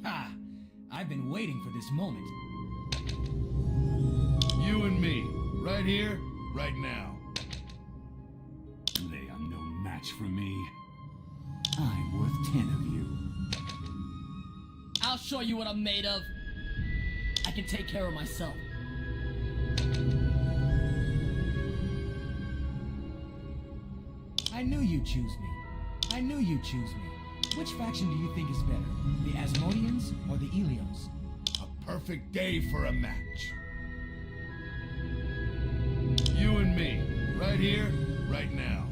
Ha! I've been waiting for this moment. You and me, right here, right now. They are no match for me. I'm worth 10 of you. I'll show you what I'm made of. I can take care of myself. I knew you'd choose me. I knew you'd choose me. Which faction do you think is better? The Asmodeans or the Elios? A perfect day for a match. You and me, right here, right now.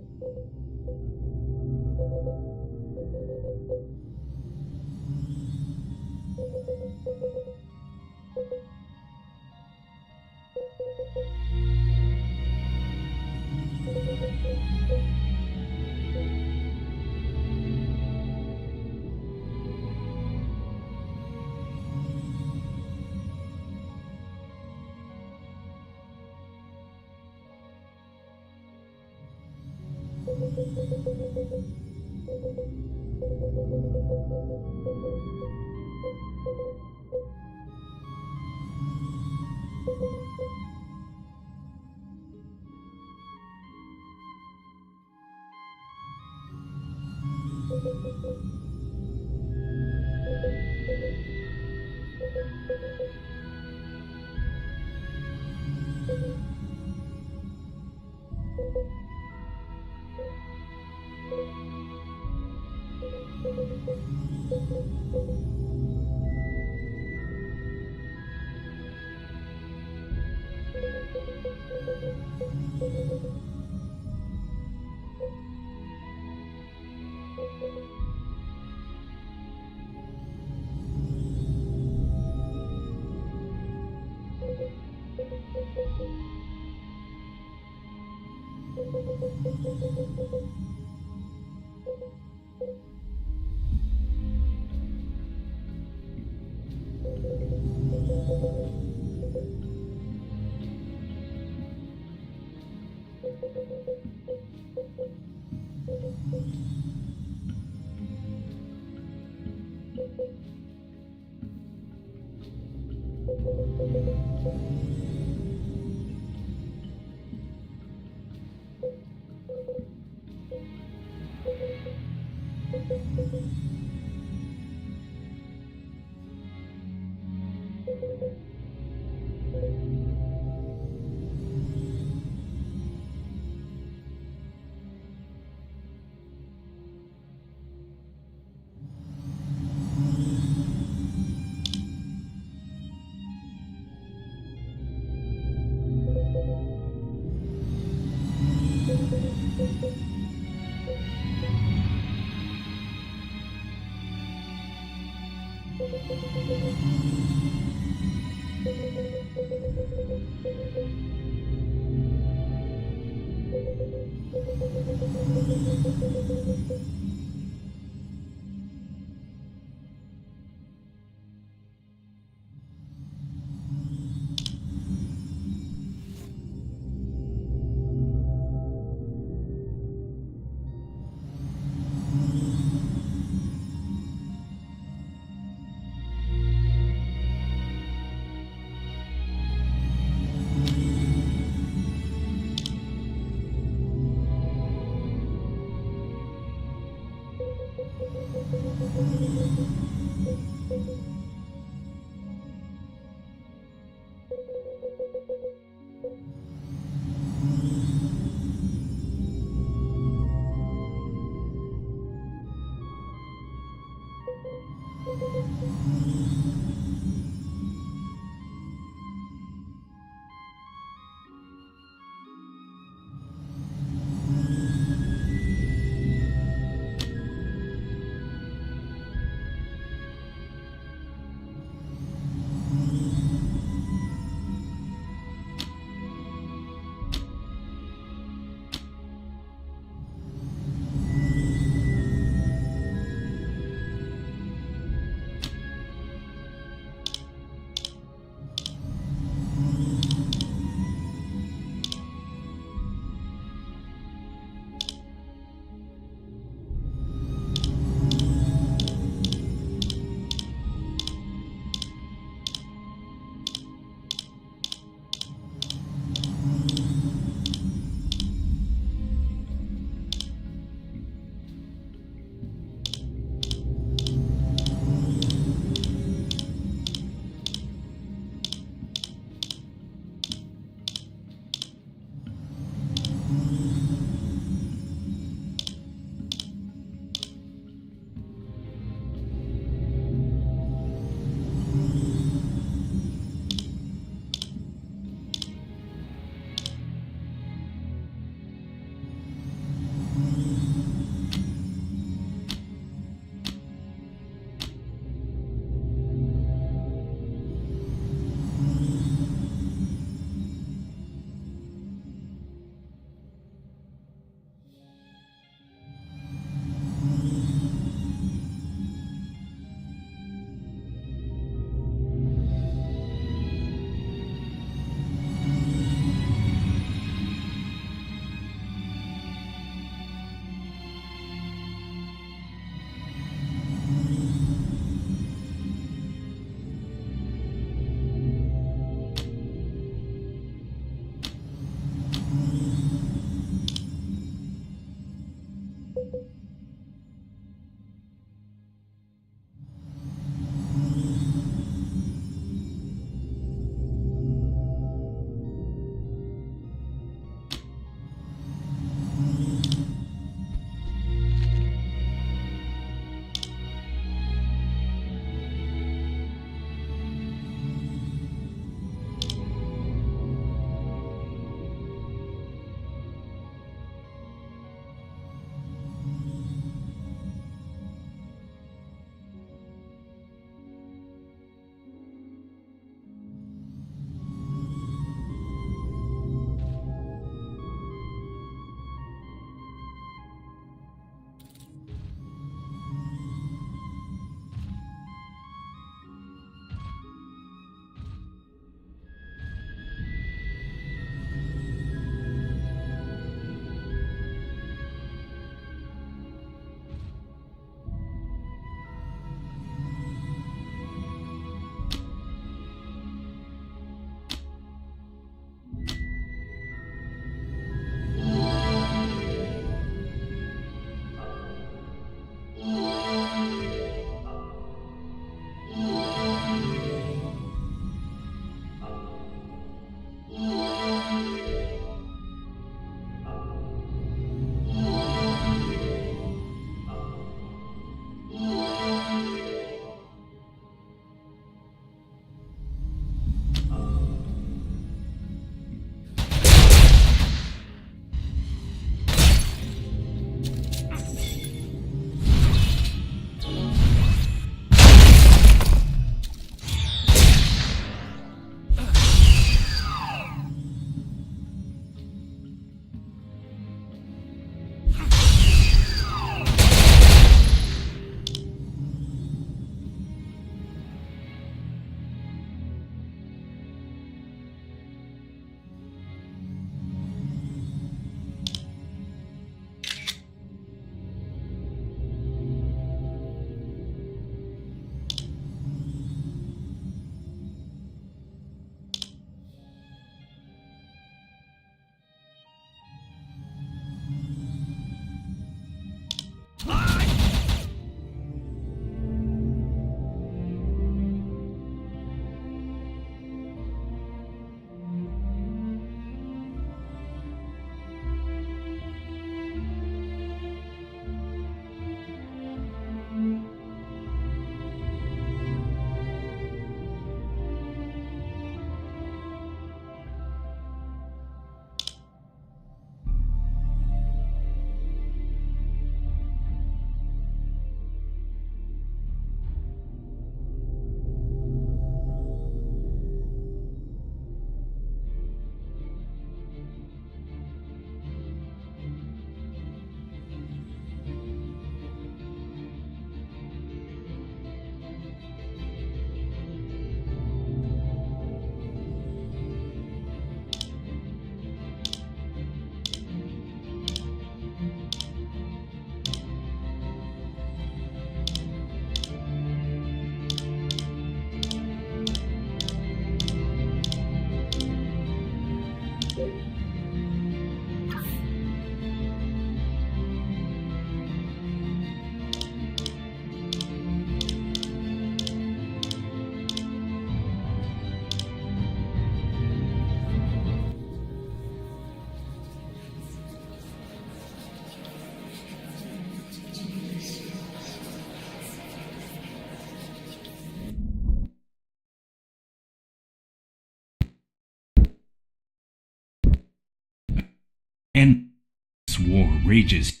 rages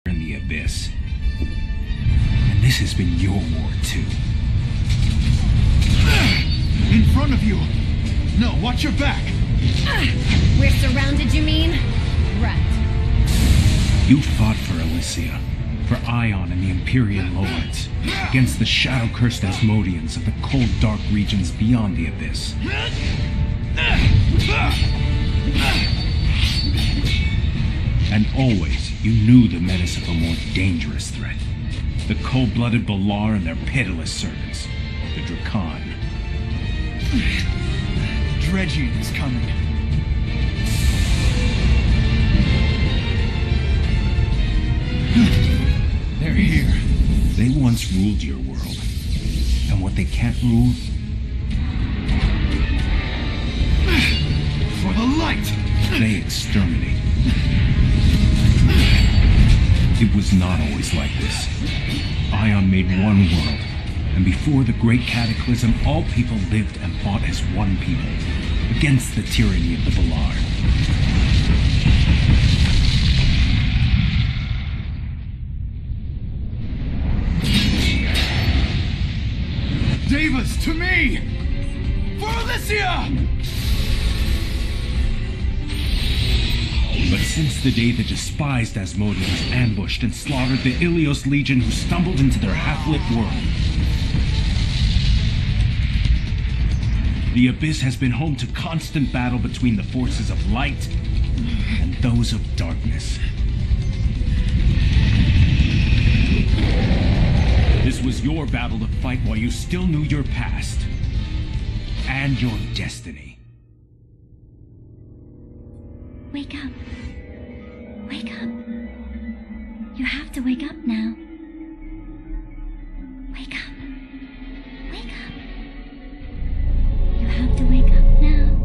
in the Abyss. And this has been your war too. In front of you! No, watch your back! We're surrounded, you mean? Right. You fought for Elysia, for AION and the Empyrean Lords, against the shadow-cursed Asmodeans of the cold, dark regions beyond the Abyss. And always, you knew the menace of a more dangerous threat. The cold-blooded Balar and their pitiless servants, the Drakan. Dredgian is coming. They're here. They once ruled your world. And what they can't rule, For the light! they exterminate. It was not always like this. AION made one world, and before the Great Cataclysm, all people lived and fought as one people, against the tyranny of the Balar. Davis, to me! For Elysia! But since the day the despised Asmodeans ambushed and slaughtered the Ilios Legion who stumbled into their half-lit world, the Abyss has been home to constant battle between the forces of light and those of darkness. This was your battle to fight while you still knew your past and your destiny. Wake up. Wake up. You have to wake up now. Wake up. Wake up. You have to wake up now.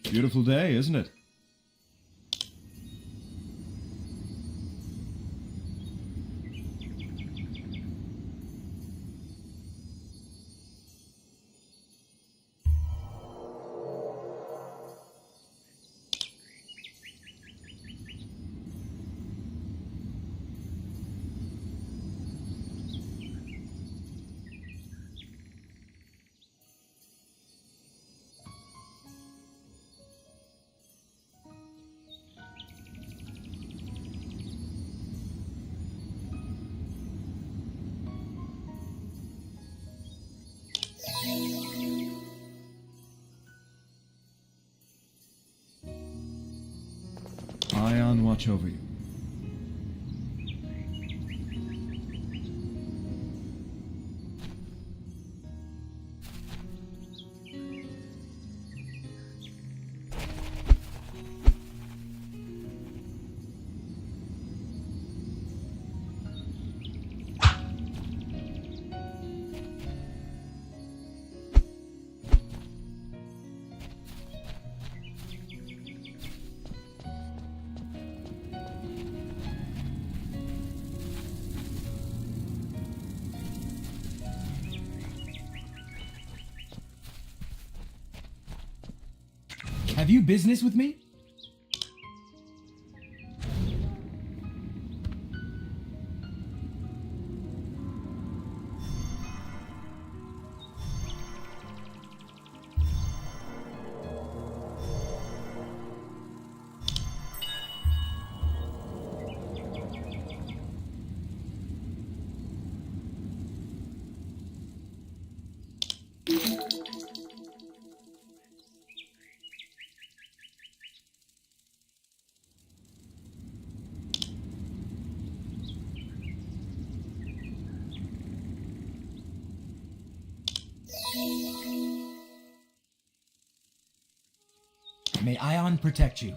Beautiful day, isn't it? AION watch over you. Have you business with me? May AION protect you.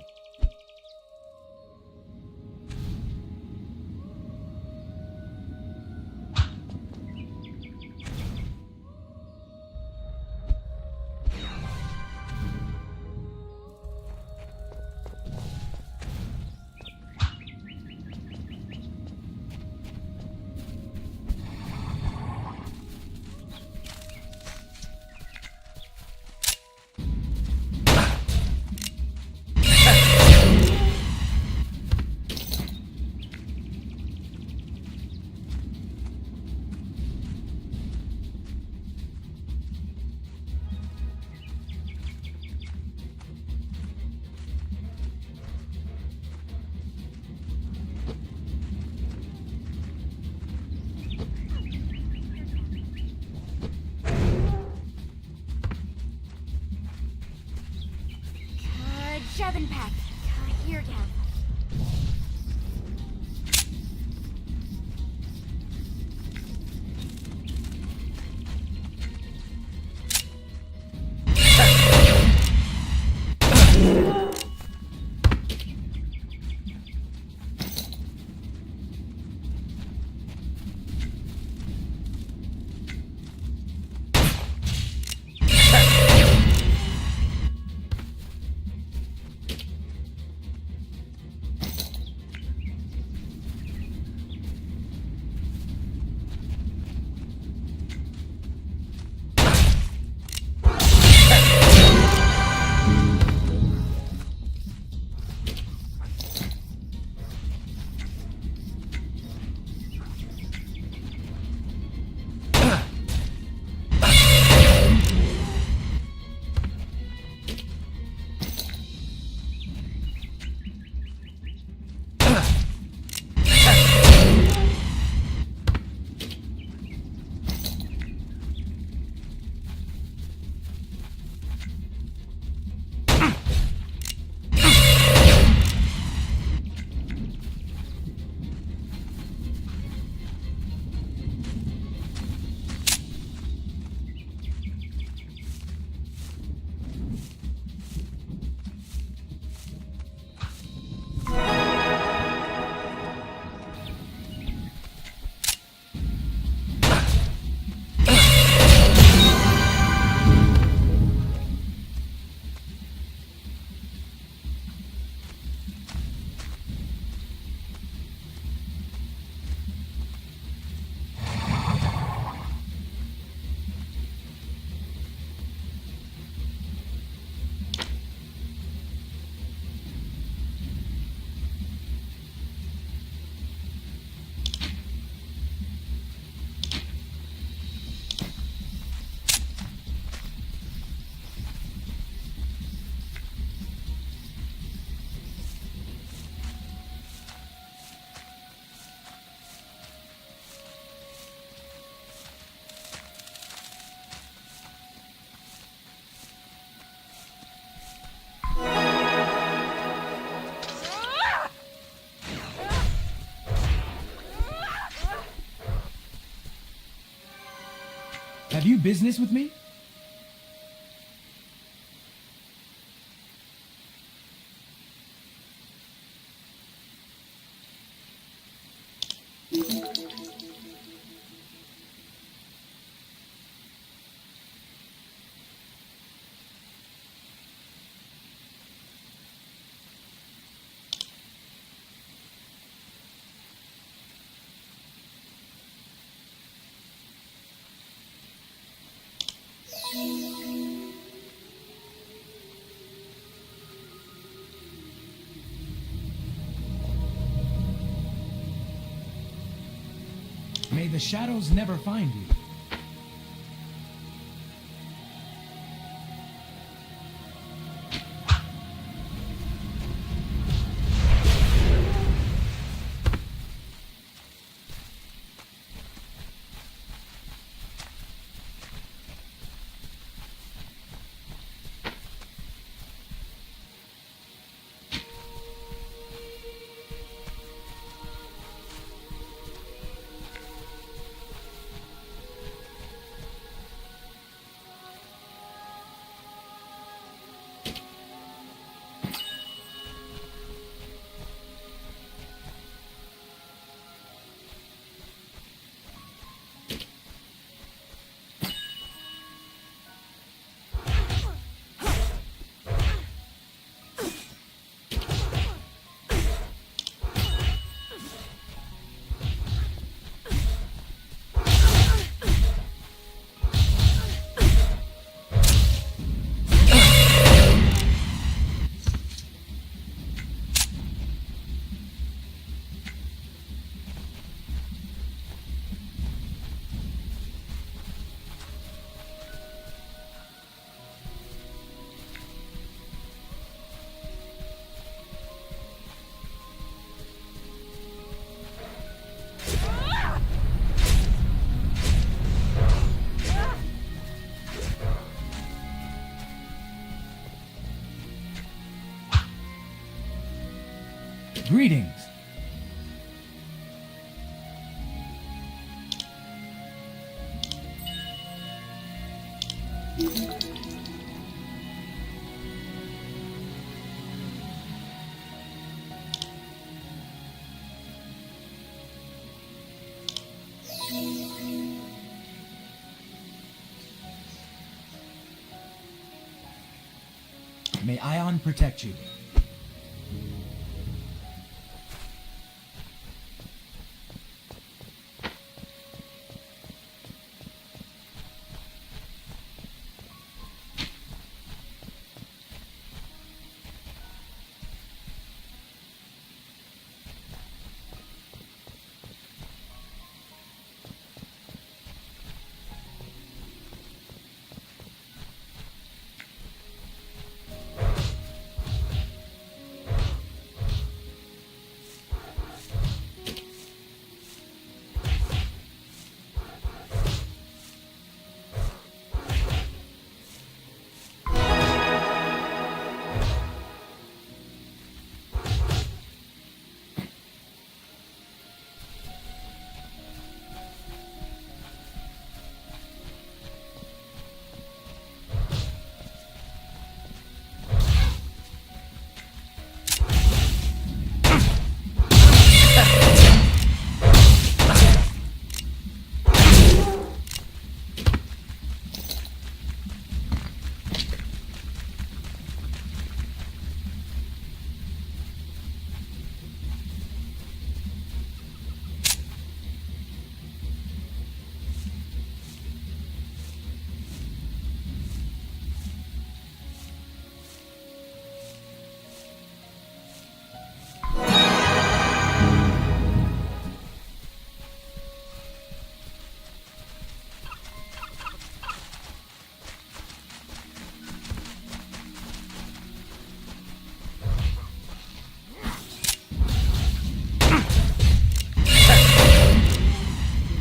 Have you business with me? May the shadows never find you. Greetings. May AION protect you.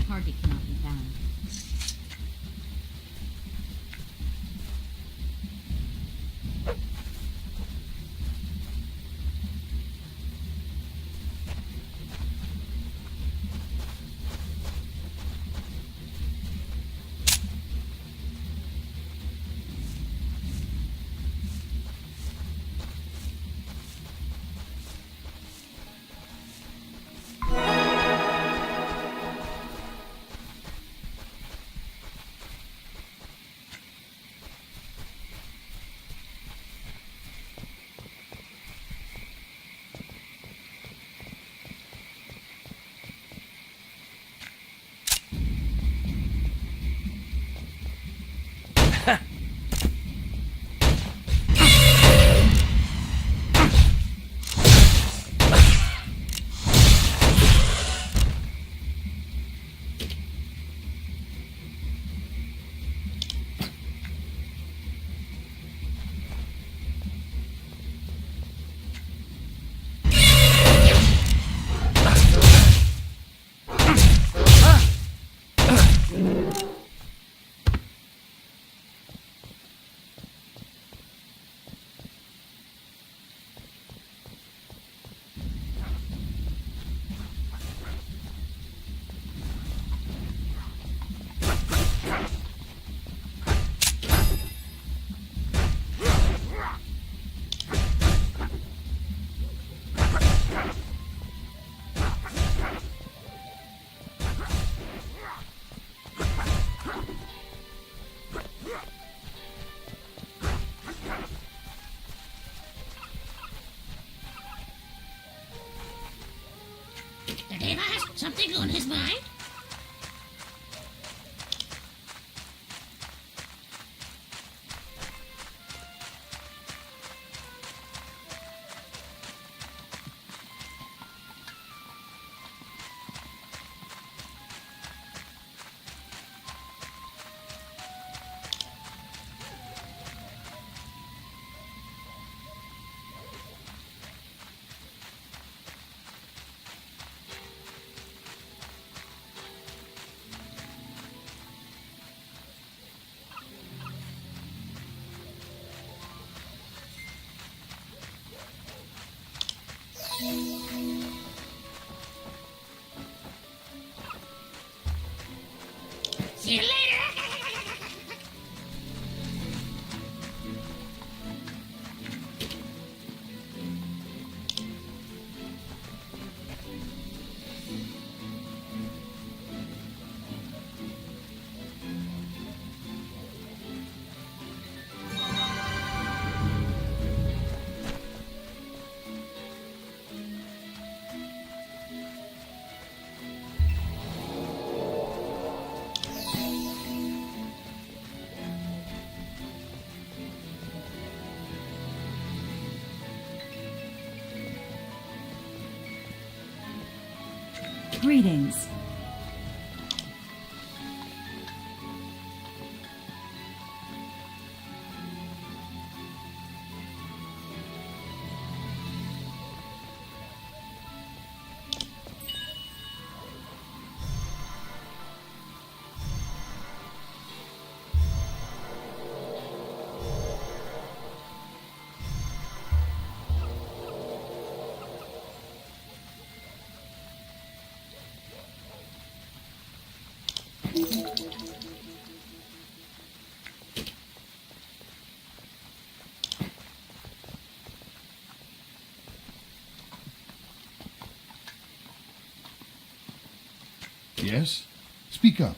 Target cannot be found. something on his mind? See you later. Greetings. Yes? Speak up.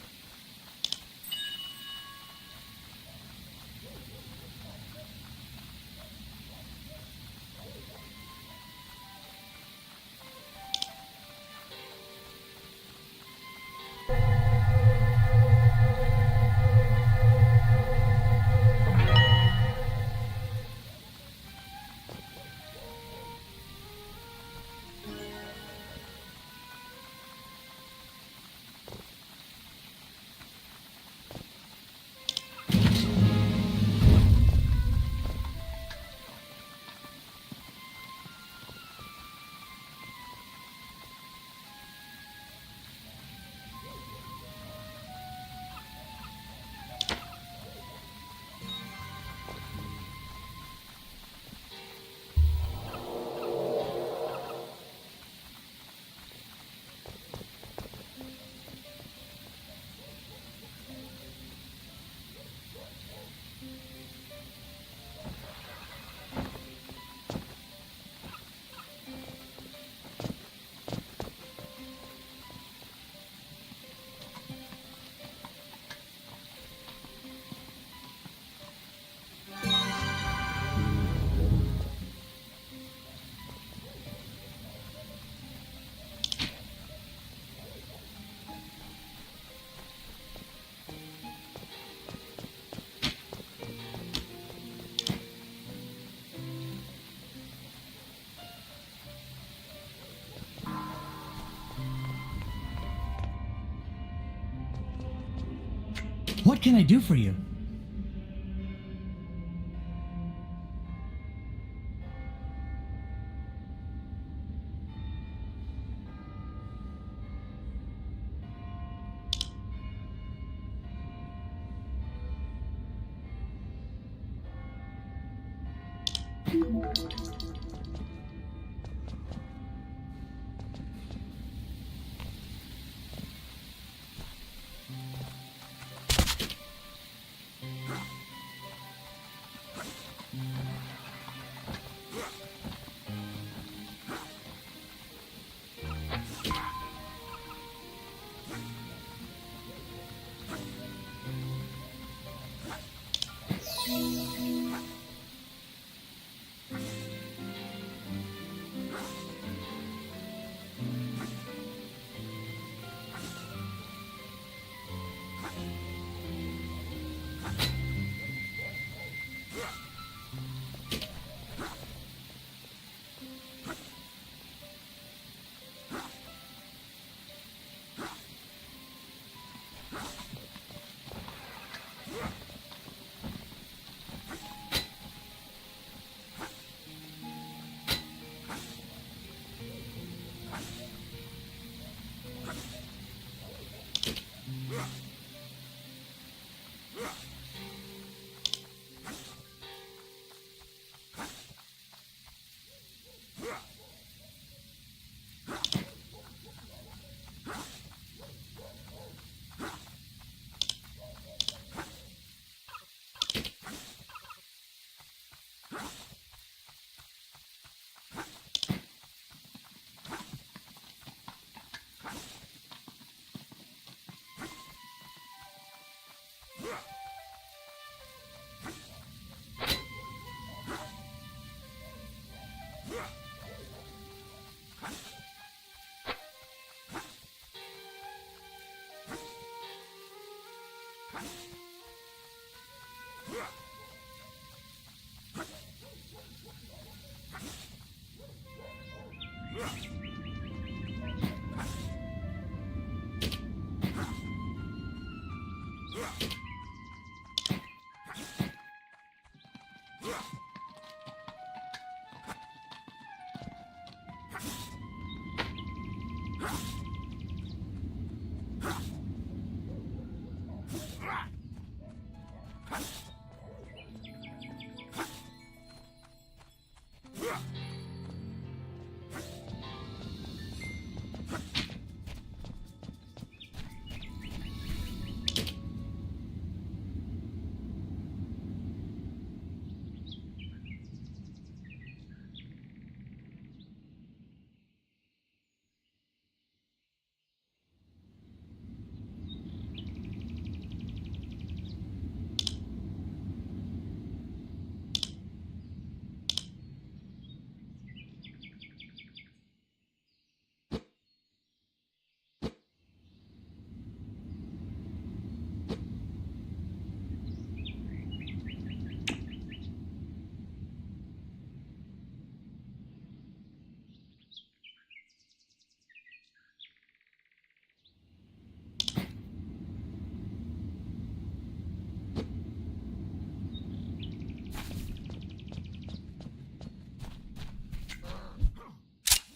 What can I do for you?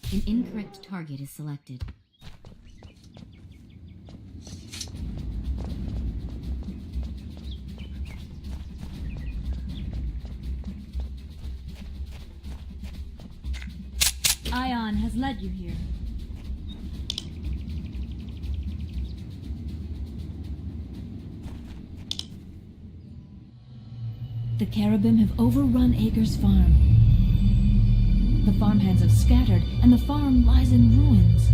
An incorrect target is selected. AION has led you here. The Carabim have overrun Acre's farm. The farmhands have scattered, and the farm lies in ruins.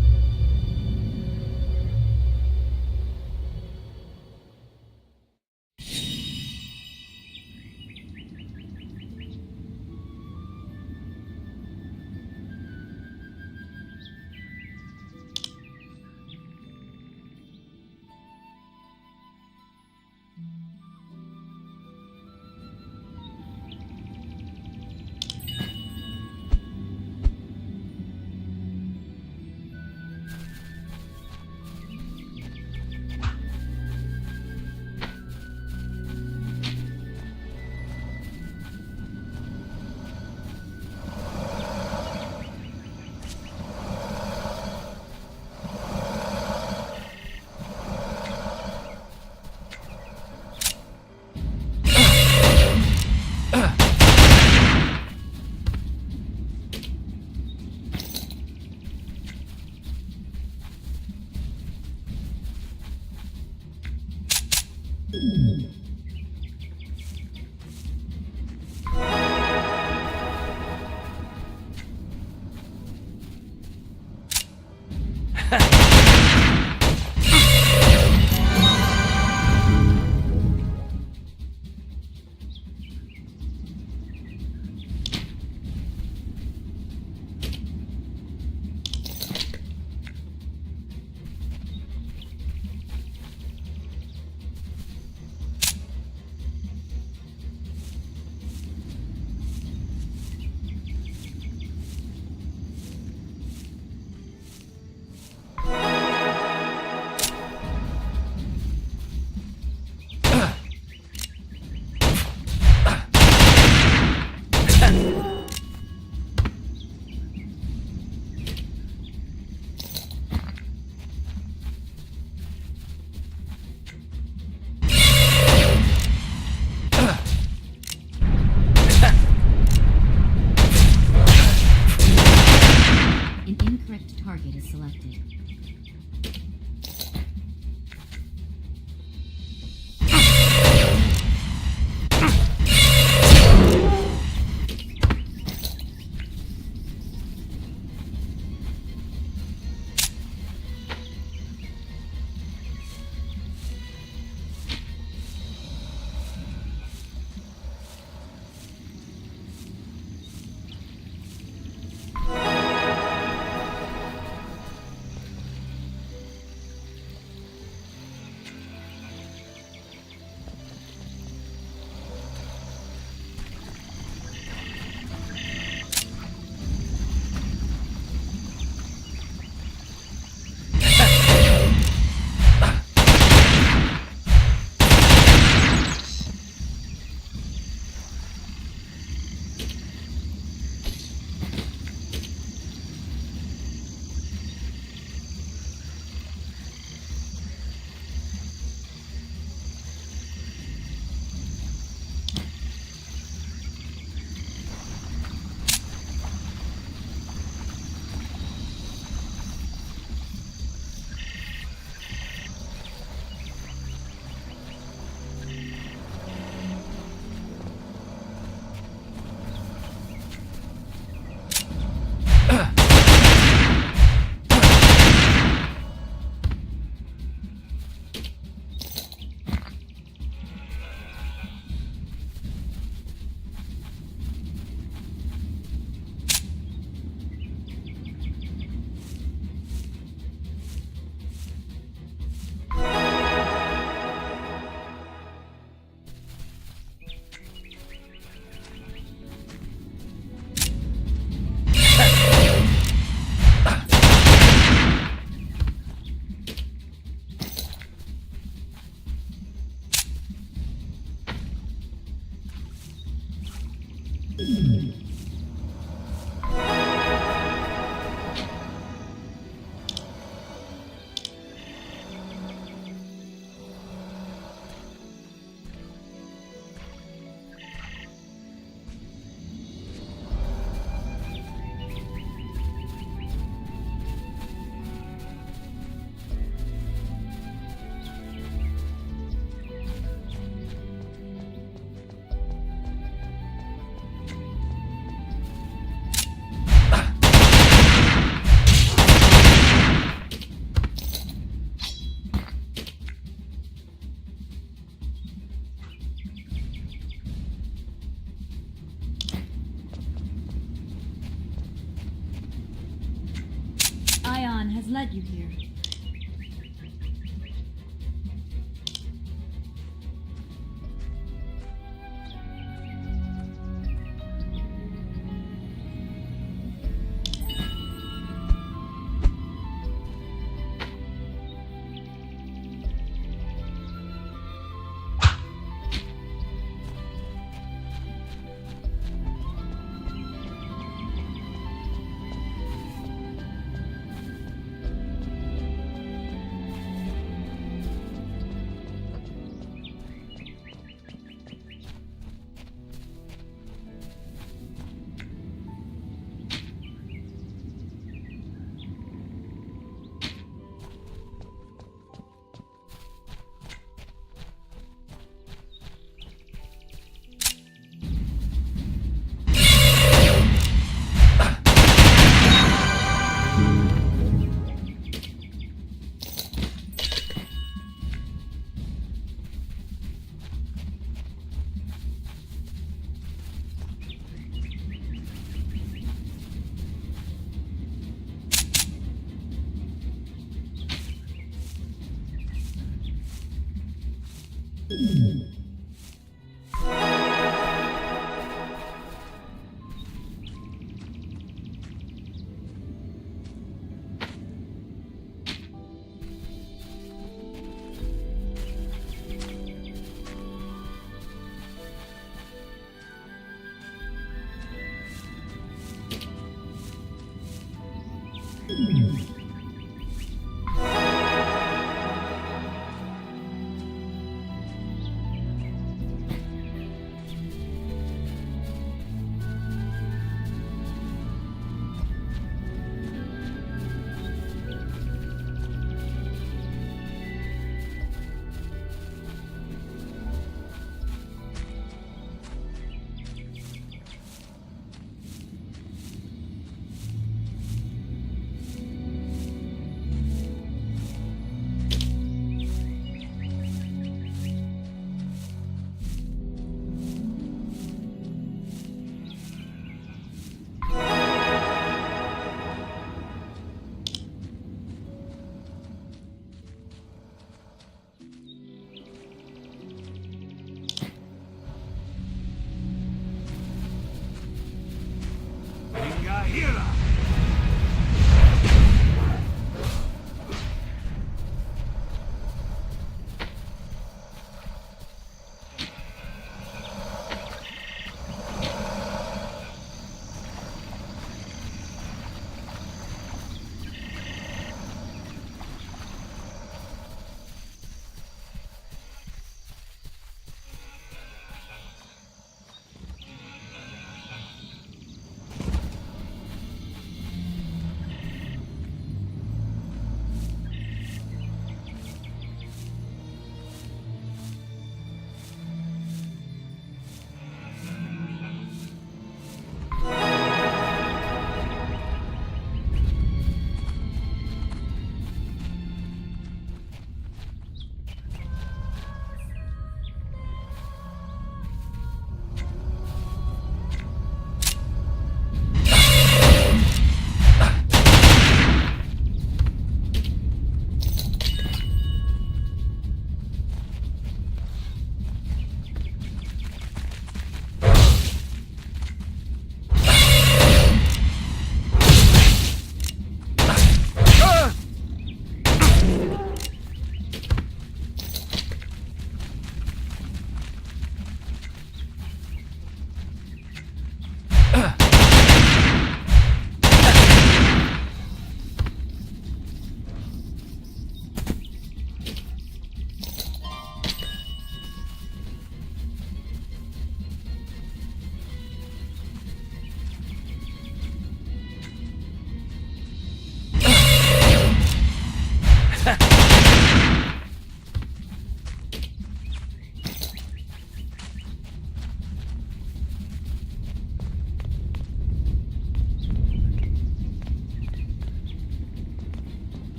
AION has led you here.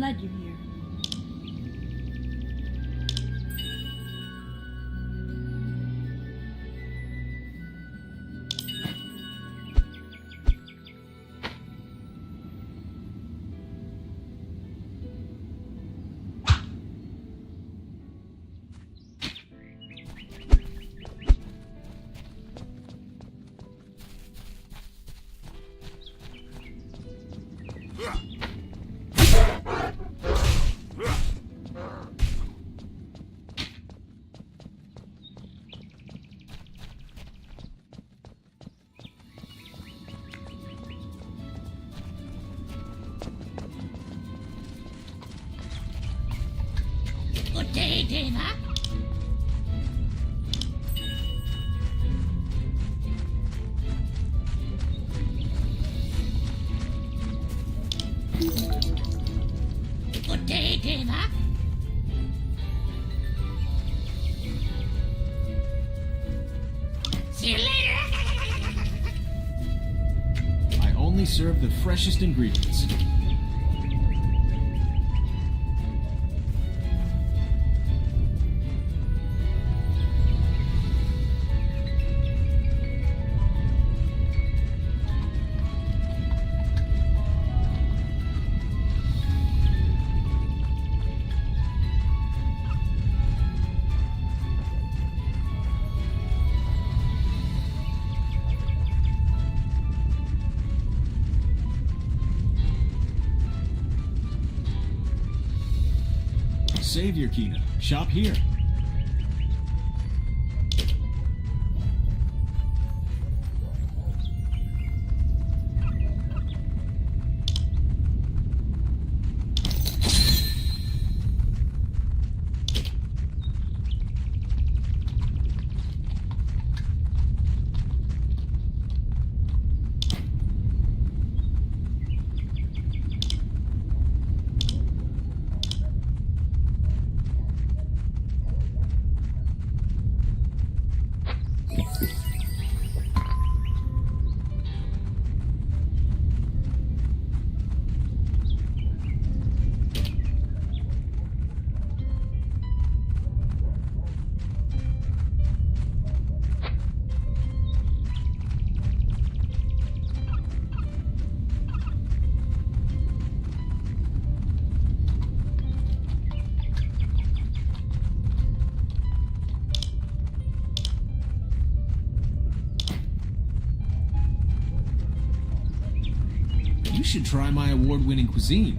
led you here. Good day, Deva. Good day, Deva. See you later. I only serve the freshest ingredients. Savior Kina, shop here. You should try my award-winning cuisine.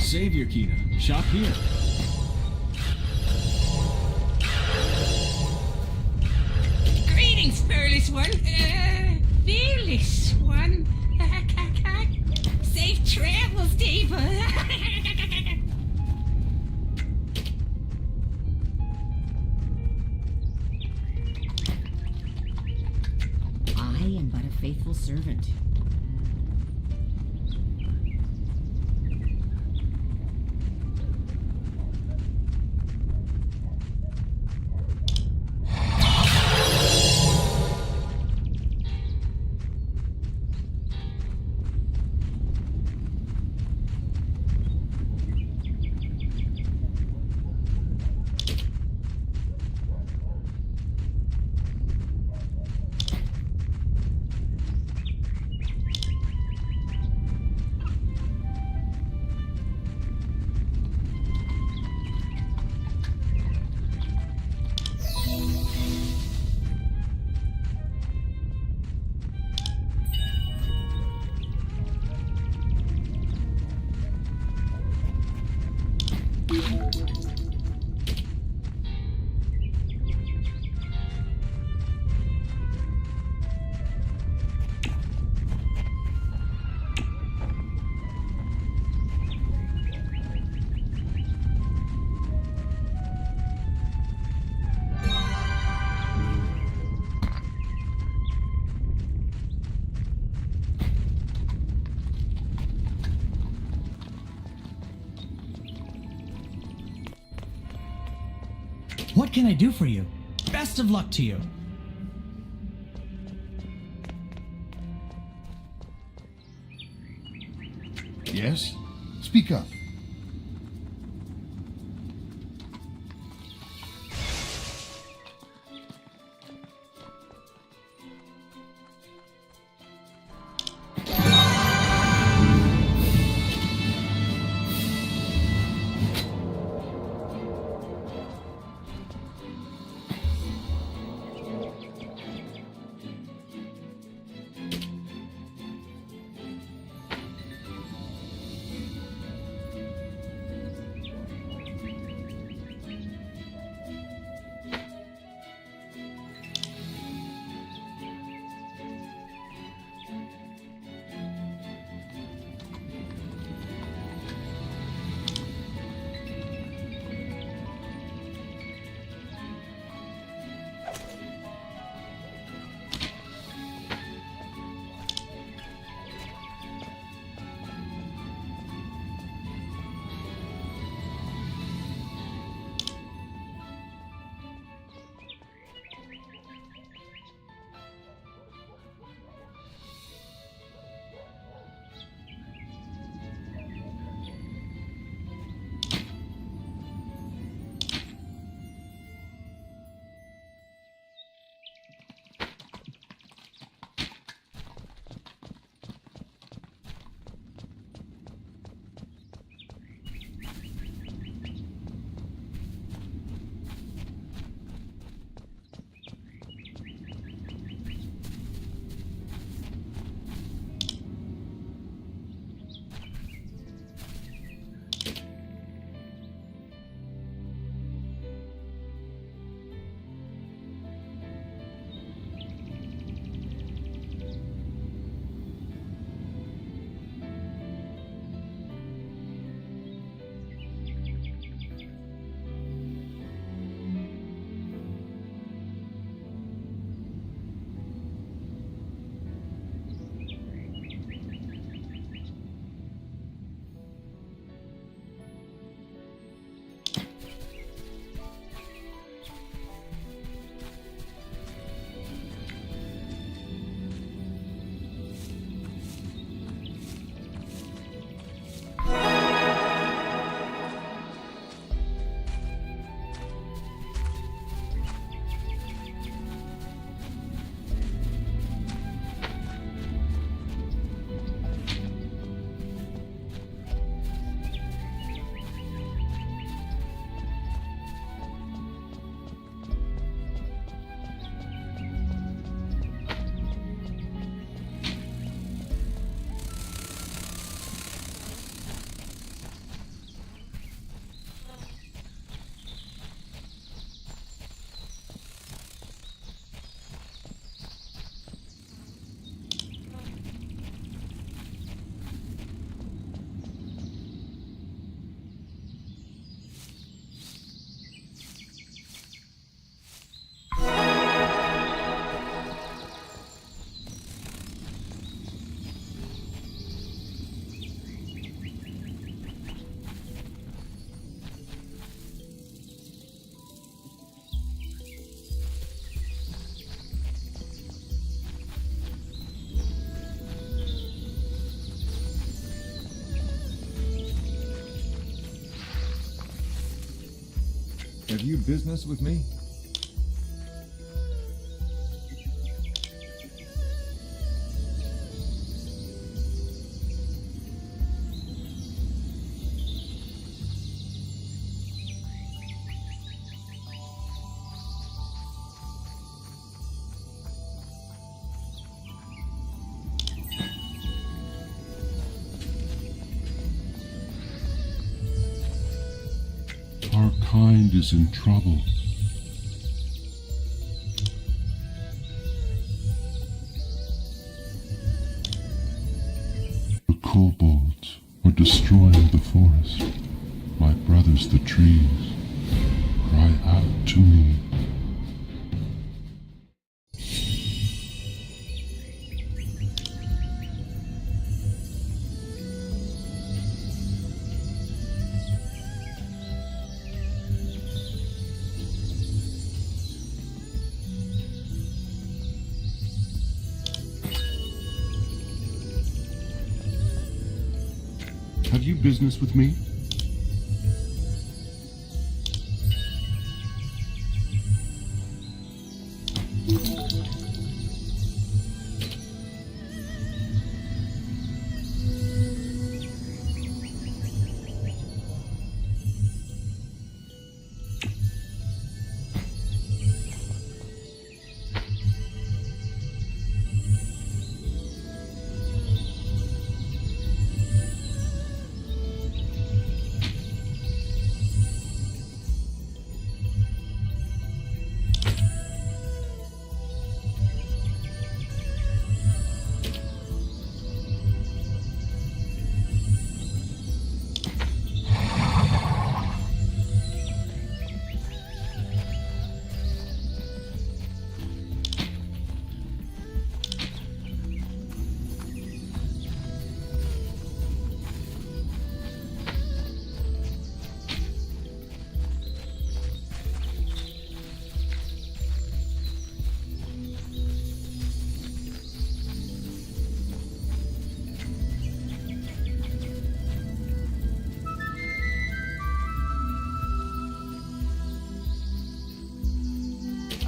Savior Kina, shop here. Greetings, fearless one. Fearless one. Safe travels, Deva. I am but a faithful servant. What can I do for you? Best of luck to you. Yes? Speak up. Have you business with me? Our kind is in trouble. The kobolds are destroying the forest. My brothers, the trees, cry out to me. Have you business with me?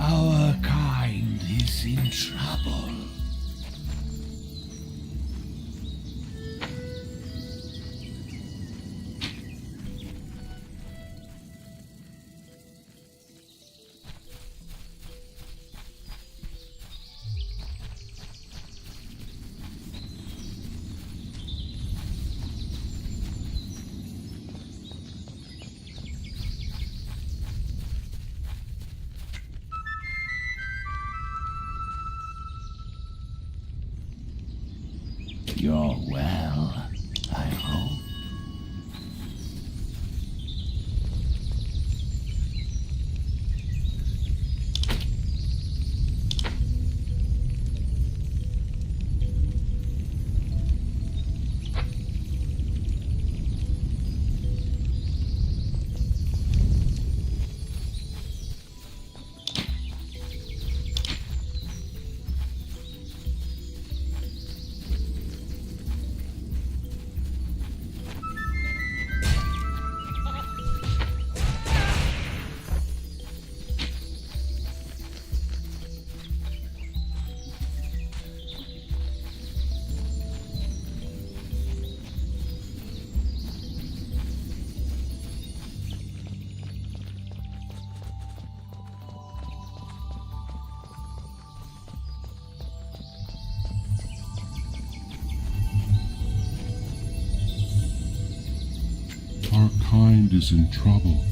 Our kind is in trouble. You're well, I hope. Our kind is in trouble.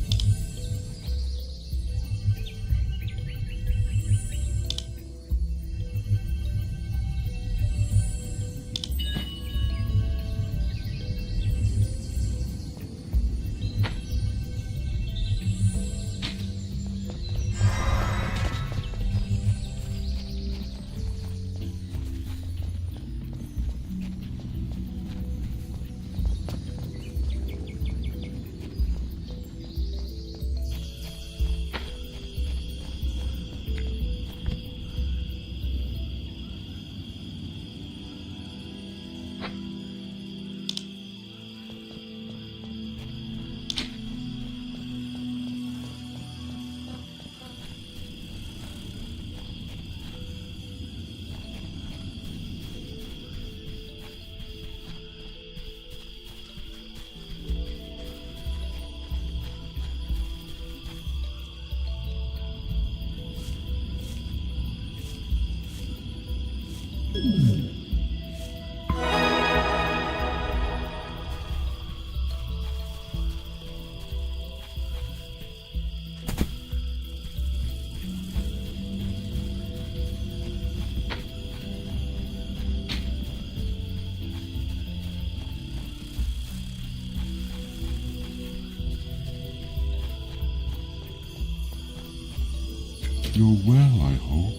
You're well, I hope.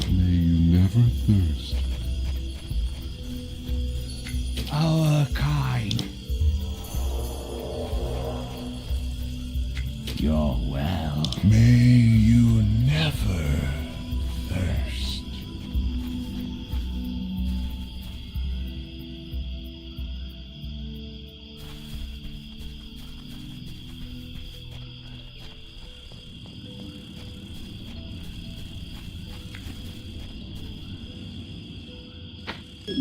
May you never thirst. Our kind. You're well. May you never thirst. That's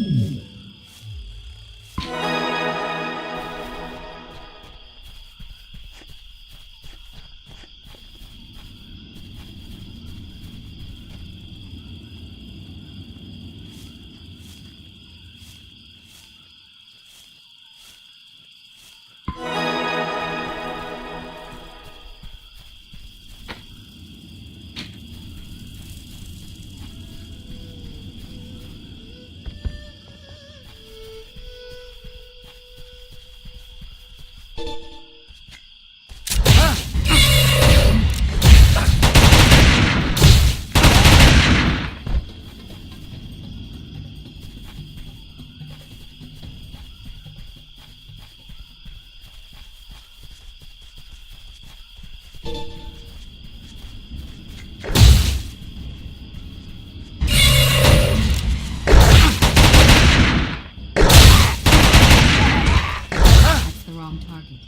the wrong target.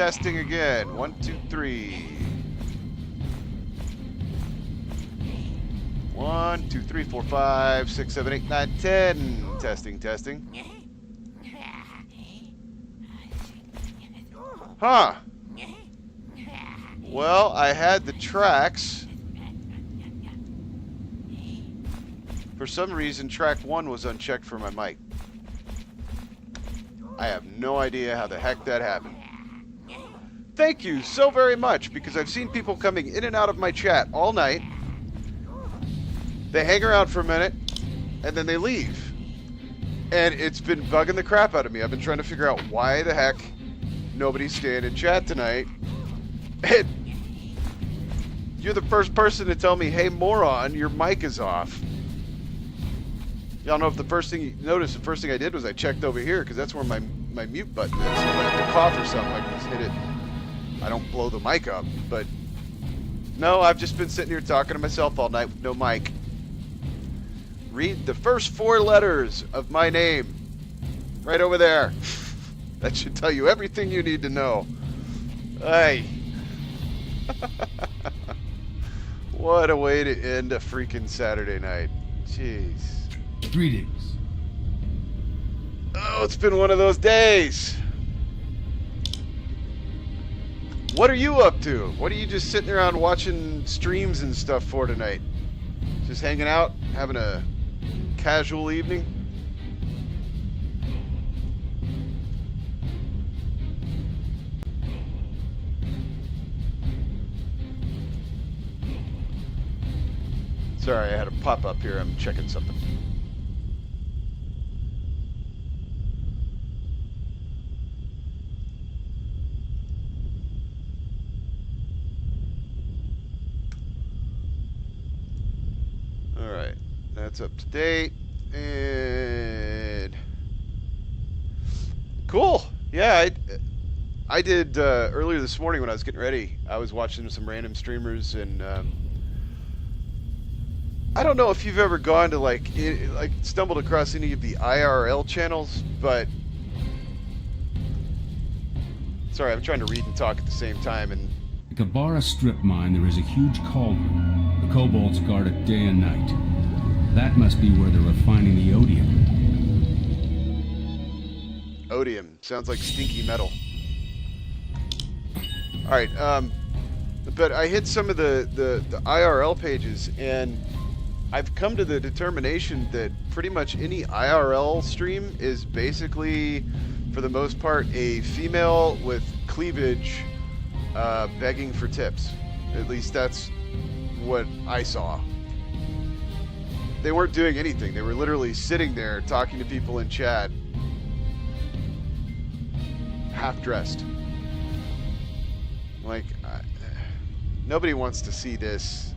Testing again. 1, 2, 3. 1, 2, 3, 4, 5, 6, 7, 8, 9, 10. Testing, testing. Huh. Well, I had the tracks. For some reason, track 1 was unchecked for my mic. I have no idea how the heck that happened. Thank you so very much, because I've seen people coming in and out of my chat all night. They hang around for a minute, and then they leave. And it's been bugging the crap out of me. I've been trying to figure out why the heck nobody's staying in chat tonight. And you're the first person to tell me, hey, moron, your mic is off. Y'all know if the first thing you noticed, the first thing I did was I checked over here, because that's where my mute button is. So if I have to cough or something, I can just hit it. I don't blow the mic up. But no, I've just been sitting here talking to myself all night with no mic. Read the first 4 letters of my name. Right over there. That should tell you everything you need to know. Hey. What a way to end a freaking Saturday night. Jeez. Greetings. Oh, it's been one of those days. What are you up to? What are you just sitting around watching streams and stuff for tonight? Just hanging out, having a casual evening? Sorry, I had a pop-up here. I'm checking something. Alright, that's up to date. And cool. Yeah, I did earlier this morning when I was getting ready. I was watching some random streamers, and I don't know if you've ever gone to like stumbled across any of the IRL channels, but sorry, I'm trying to read and talk at the same time. And the Kavara strip mine, there is a huge cauldron. The kobolds guard it day and night. That must be where they're refining the odium. Odium sounds like stinky metal. All right, but I hit some of the IRL pages, and I've come to the determination that pretty much any IRL stream is basically, for the most part, a female with cleavage begging for tips. At least that's what I saw. They weren't doing anything. They were literally sitting there talking to people in chat, half-dressed. Like, nobody wants to see this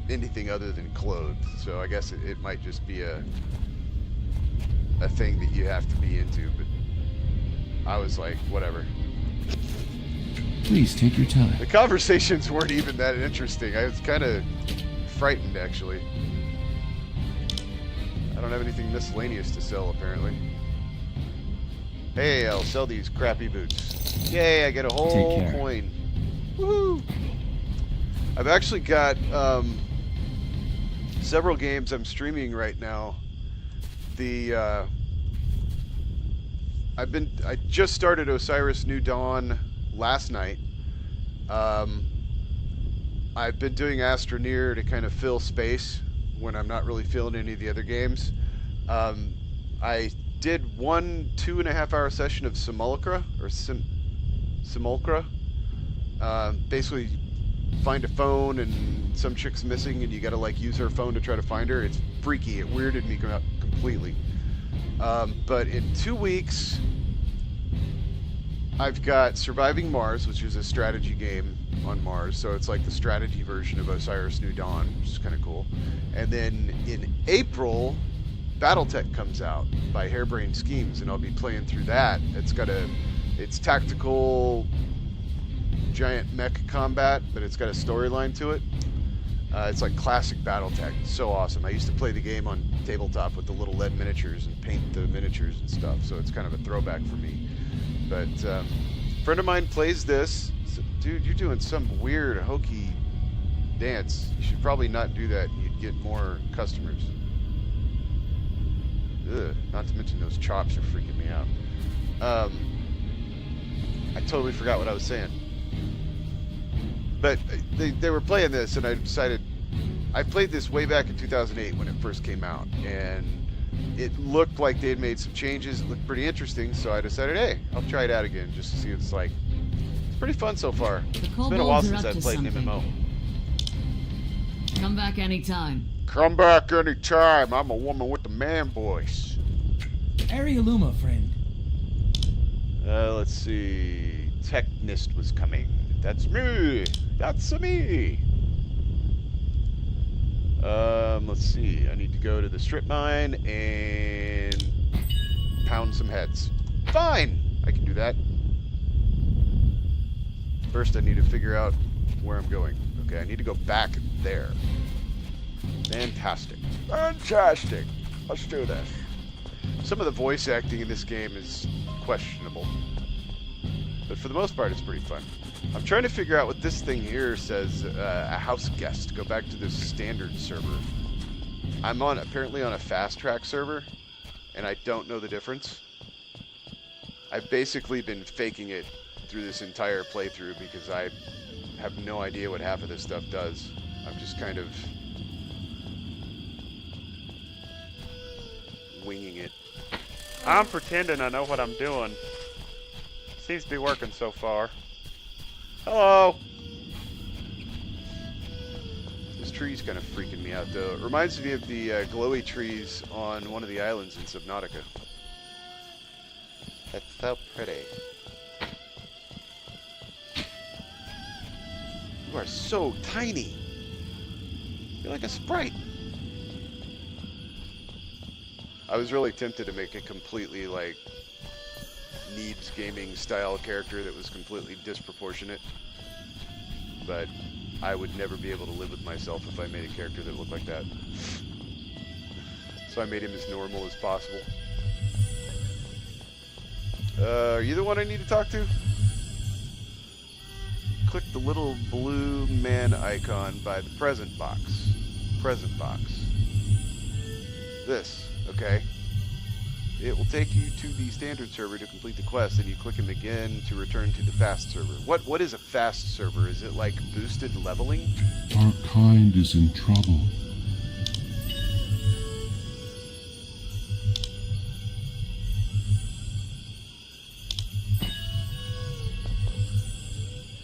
anything other than clothed, so I guess it might just be a thing that you have to be into, but I was like, whatever. Please take your time. The conversations weren't even that interesting. I was kind of frightened, actually. I don't have anything miscellaneous to sell, apparently. Hey, I'll sell these crappy boots. Yay, I get a whole coin. Woohoo! I've actually got several games I'm streaming right now. I just started Osiris New Dawn last night. I've been doing Astroneer to kind of fill space when I'm not really feeling any of the other games. I did 1 2.5-hour session of Simulacra, or Simulacra. Basically, find a phone and some chick's missing, and you gotta like use her phone to try to find her. It's freaky. It weirded me out completely. But in 2 weeks, I've got Surviving Mars, which is a strategy game on Mars. So it's like the strategy version of Osiris New Dawn, which is kind of cool. And then in April, Battletech comes out by Harebrained Schemes, and I'll be playing through that. It's tactical giant mech combat, but it's got a storyline to it. It's like classic Battletech. It's so awesome. I used to play the game on tabletop with the little lead miniatures and paint the miniatures and stuff, so it's kind of a throwback for me. But friend of mine plays this. So, dude, you're doing some weird hokey dance. You should probably not do that. You'd get more customers. Ugh, not to mention those chops are freaking me out. I totally forgot what I was saying. But they were playing this, and I decided... I played this way back in 2008 when it first came out, and it looked like they had made some changes. It looked pretty interesting, so I decided, hey, I'll try it out again just to see what it's like. It's pretty fun so far. It's been a while since I've played an MMO. Come back anytime. Come back anytime. I'm a woman with the man voice. Arialuma, friend. Let's see. Technist was coming. That's me. That's me. Let's see. I need to go to the strip mine and pound some heads. Fine. I can do that. First, I need to figure out where I'm going. Okay, I need to go back there. Fantastic. Fantastic. Let's do this. Some of the voice acting in this game is questionable. But for the most part, it's pretty fun. I'm trying to figure out what this thing here says, a house guest. Go back to the standard server. I'm apparently on a fast track server, and I don't know the difference. I've basically been faking it through this entire playthrough because I have no idea what half of this stuff does. I'm just kind of winging it. I'm pretending I know what I'm doing. Seems to be working so far. Hello! This tree's kind of freaking me out, though. It reminds me of the glowy trees on one of the islands in Subnautica. That's so pretty. You are so tiny. You're like a sprite. I was really tempted to make a completely, like, Neebs gaming style character that was completely disproportionate. But I would never be able to live with myself if I made a character that looked like that. So I made him as normal as possible. Are you the one I need to talk to? Click the little blue man icon by the present box. Present box. This, okay. It will take you to the standard server to complete the quest, and you click him again to return to the fast server. What is a fast server? Is it like boosted leveling? Our kind is in trouble.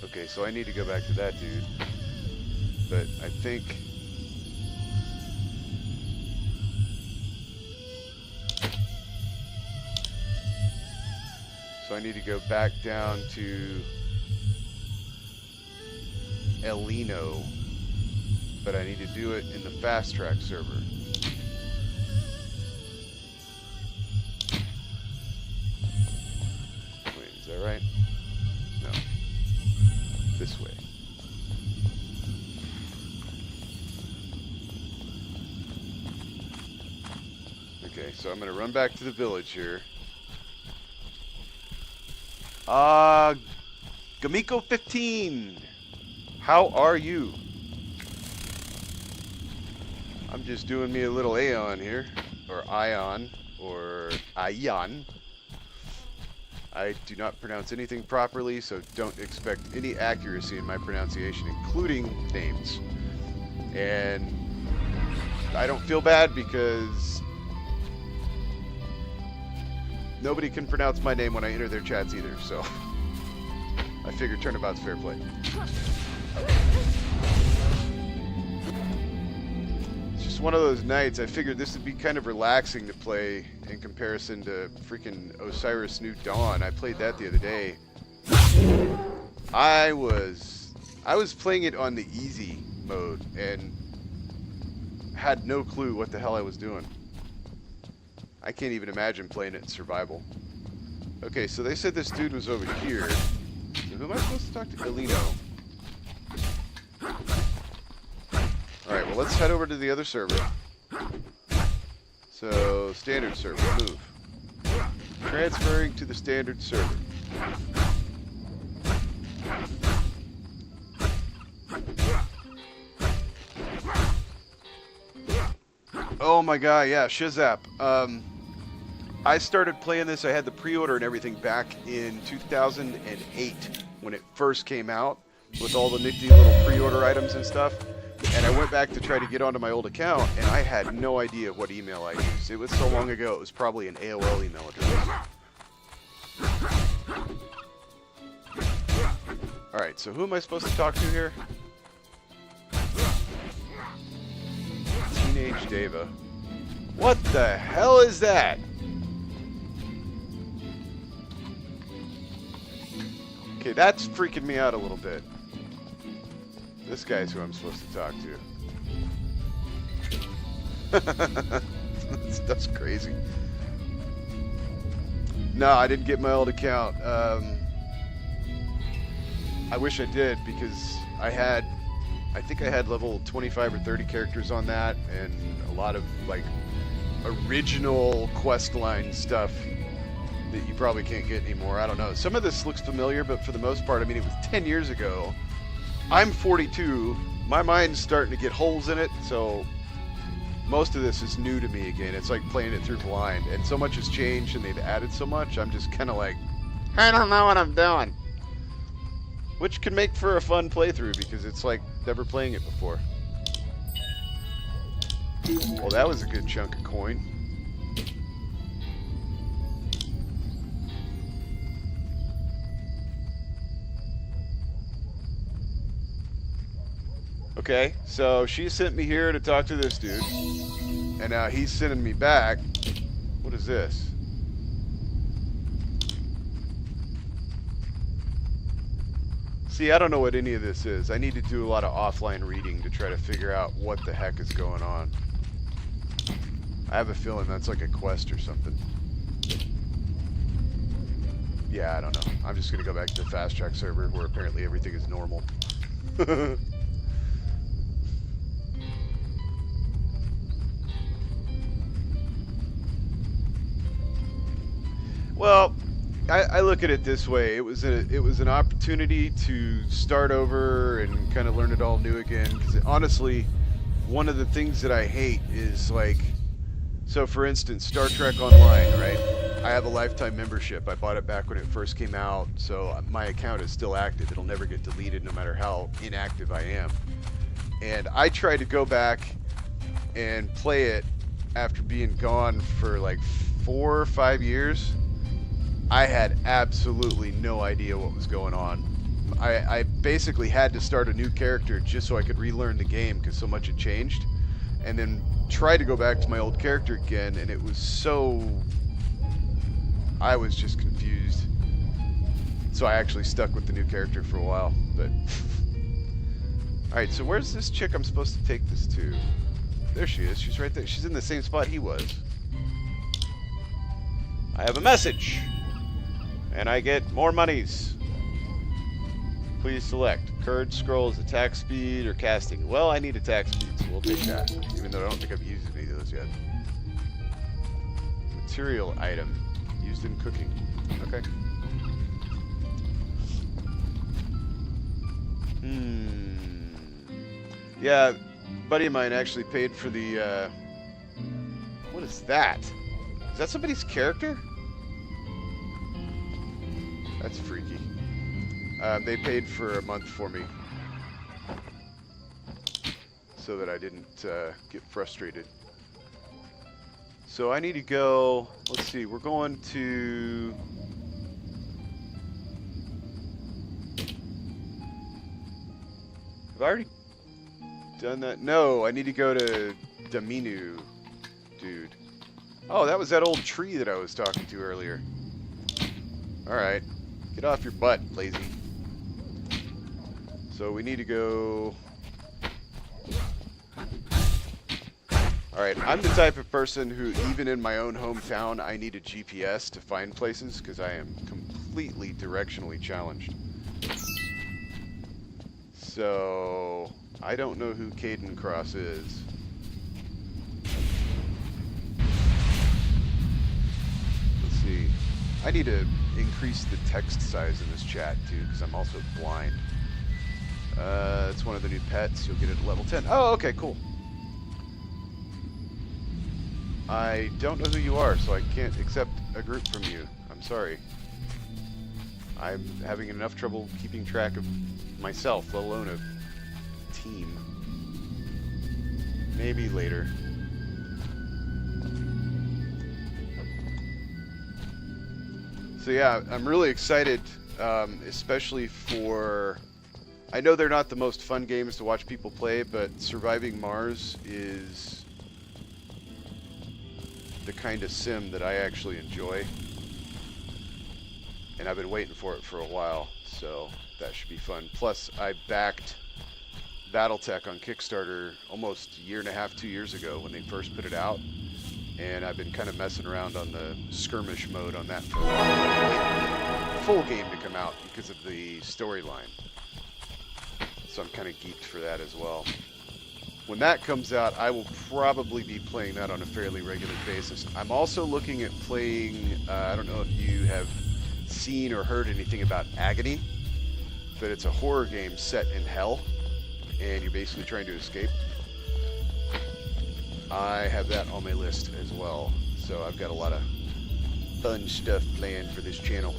Okay, so I need to go back to that dude. But I think... So I need to go back down to Elino, but I need to do it in the fast track server. Wait, is that right? No. This way. Okay, so I'm gonna run back to the village here. Gamiko 15, how are you? I'm just doing me a little AION here, or AION, or AION. I do not pronounce anything properly, so don't expect any accuracy in my pronunciation, including names. And I don't feel bad because nobody can pronounce my name when I enter their chats either, so I figured turnabout's fair play. It's just one of those nights. I figured this would be kind of relaxing to play in comparison to freaking Osiris New Dawn. I played that the other day. I was playing it on the easy mode and had no clue what the hell I was doing. I can't even imagine playing it in survival. Okay, so they said this dude was over here. So who am I supposed to talk to? Elino. Alright, well let's head over to the other server. So, standard server, move. Transferring to the standard server. Oh my god, yeah, Shizap. I started playing this, I had the pre-order and everything back in 2008 when it first came out with all the nifty little pre-order items and stuff. And I went back to try to get onto my old account and I had no idea what email I used. It was so long ago, it was probably an AOL email address. Alright, so who am I supposed to talk to here? Teenage Deva. What the hell is that? Okay, that's freaking me out a little bit. This guy's who I'm supposed to talk to. That's crazy. No, I didn't get my old account. I wish I did because I think I had level 25 or 30 characters on that and a lot of like original questline stuff that you probably can't get anymore. I don't know. Some of this looks familiar, but for the most part, I mean, it was 10 years ago. I'm 42. My mind's starting to get holes in it, so most of this is new to me again. It's like playing it through blind, and so much has changed and they've added so much, I'm just kind of like, I don't know what I'm doing. Which can make for a fun playthrough because it's like never playing it before. Well, that was a good chunk of coin. Okay, so she sent me here to talk to this dude, and now he's sending me back. What is this? See, I don't know what any of this is. I need to do a lot of offline reading to try to figure out what the heck is going on. I have a feeling that's like a quest or something. Yeah, I don't know. I'm just gonna go back to the fast track server where apparently everything is normal. Well, I look at it this way. It was an opportunity to start over and kind of learn it all new again. Because honestly, one of the things that I hate is like, so for instance, Star Trek Online, right? I have a lifetime membership. I bought it back when it first came out, so my account is still active. It'll never get deleted no matter how inactive I am. And I tried to go back and play it after being gone for like 4 or 5 years. I had absolutely no idea what was going on. I basically had to start a new character just so I could relearn the game because so much had changed. And then try to go back to my old character again, and it was so... I was just confused. So I actually stuck with the new character for a while, but... Alright, so where's this chick I'm supposed to take this to? There she is. She's right there. She's in the same spot he was. I have a message! And I get more monies. Please select. Courage scrolls, attack speed, or casting. Well, I need attack speed, so we'll take that. Even though I don't think I've used any of those yet. Material item. Used in cooking. Okay. Yeah, a buddy of mine actually paid for the, what is that? Is that somebody's character? That's freaky. They paid for a month for me so that I didn't get frustrated. So I need to go, let's see, we're going to... Have I already done that? No, I need to go to Daminu, dude. Oh, that was that old tree that I was talking to earlier. Alright. Get off your butt, lazy. So we need to go... Alright, I'm the type of person who, even in my own hometown, I need a GPS to find places, because I am completely directionally challenged. So... I don't know who Caden Cross is. Let's see. I need to increase the text size in this chat too, because I'm also blind. It's one of the new pets. You'll get it at level 10. Oh, okay, cool. I don't know who you are, so I can't accept a group from you. I'm sorry. I'm having enough trouble keeping track of myself, let alone a team. Maybe later. So yeah, I'm really excited, especially for... I know they're not the most fun games to watch people play, but Surviving Mars is the kind of sim that I actually enjoy. And I've been waiting for it for a while, so that should be fun. Plus, I backed Battletech on Kickstarter almost a year and a half, 2 years ago when they first put it out. And I've been kind of messing around on the skirmish mode on that for a while. The full game to come out because of the storyline. So I'm kind of geeked for that as well. When that comes out, I will probably be playing that on a fairly regular basis. I'm also looking at playing, I don't know if you have seen or heard anything about Agony, but it's a horror game set in hell, and you're basically trying to escape. I have that on my list as well, so I've got a lot of fun stuff planned for this channel.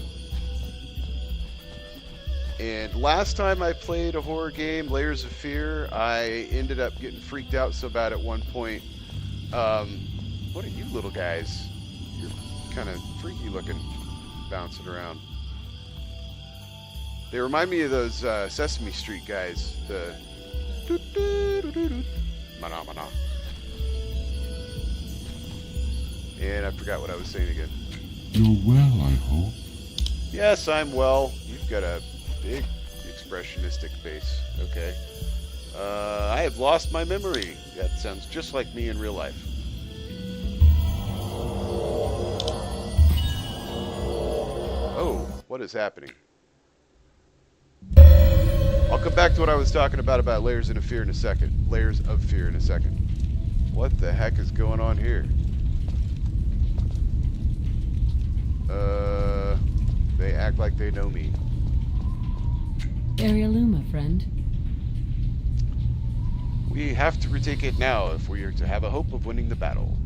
And last time I played a horror game, Layers of Fear, I ended up getting freaked out so bad at one point. What are you little guys? You're kind of freaky looking, bouncing around. They remind me of those Sesame Street guys. The mana mana. And I forgot what I was saying again. You're well, I hope. Yes, I'm well. You've got a big expressionistic face. Okay. I have lost my memory. That sounds just like me in real life. Oh, what is happening? I'll come back to what I was talking about Layers of Fear in a second. Layers of Fear in a second. What the heck is going on here? They act like they know me. Area Luma, friend. We have to retake it now if we are to have a hope of winning the battle.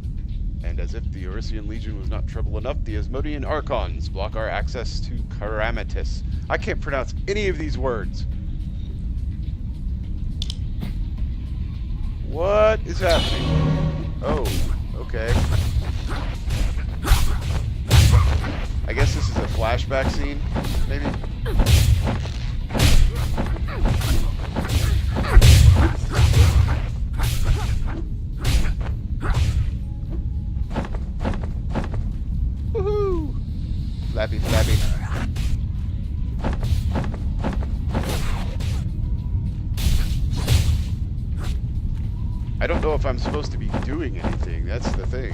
And as if the Orisian Legion was not trouble enough, the Asmodean Archons block our access to Karamatis. I can't pronounce any of these words. What is happening? Oh, okay. I guess this is a flashback scene, maybe? Woohoo! Flappy, flappy. I don't know if I'm supposed to be doing anything, that's the thing.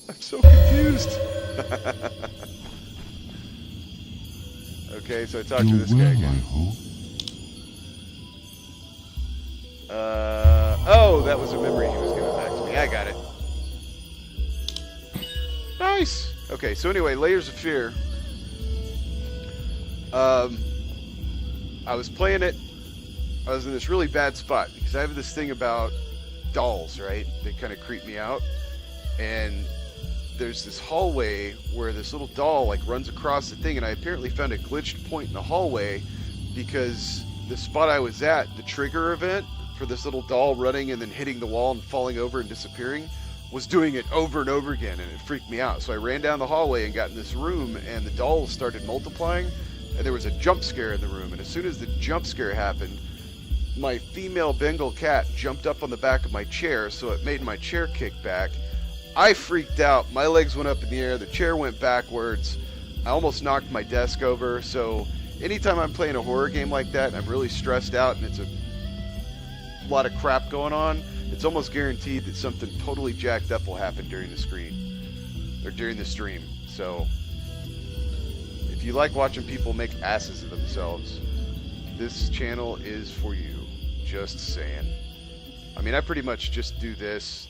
I'm so confused. Okay, so I talked to this guy again. Oh, that was a memory he was giving back to me. I got it. Nice. Okay, so anyway, Layers of Fear. I was playing it. I was in this really bad spot because I have this thing about dolls, right? They kind of creep me out. And there's this hallway where this little doll like runs across the thing, and I apparently found a glitched point in the hallway because the spot I was at, the trigger event for this little doll running and then hitting the wall and falling over and disappearing, was doing it over and over again, and it freaked me out. So I ran down the hallway and got in this room, and the dolls started multiplying, and there was a jump scare in the room. And as soon as the jump scare happened, my female Bengal cat jumped up on the back of my chair, so it made my chair kick back. I freaked out. My legs went up in the air. The chair went backwards. I almost knocked my desk over. So anytime I'm playing a horror game like that and I'm really stressed out and it's a lot of crap going on, it's almost guaranteed that something totally jacked up will happen during the screen or during the stream. So if you like watching people make asses of themselves, this channel is for you. Just saying. I mean, I pretty much just do this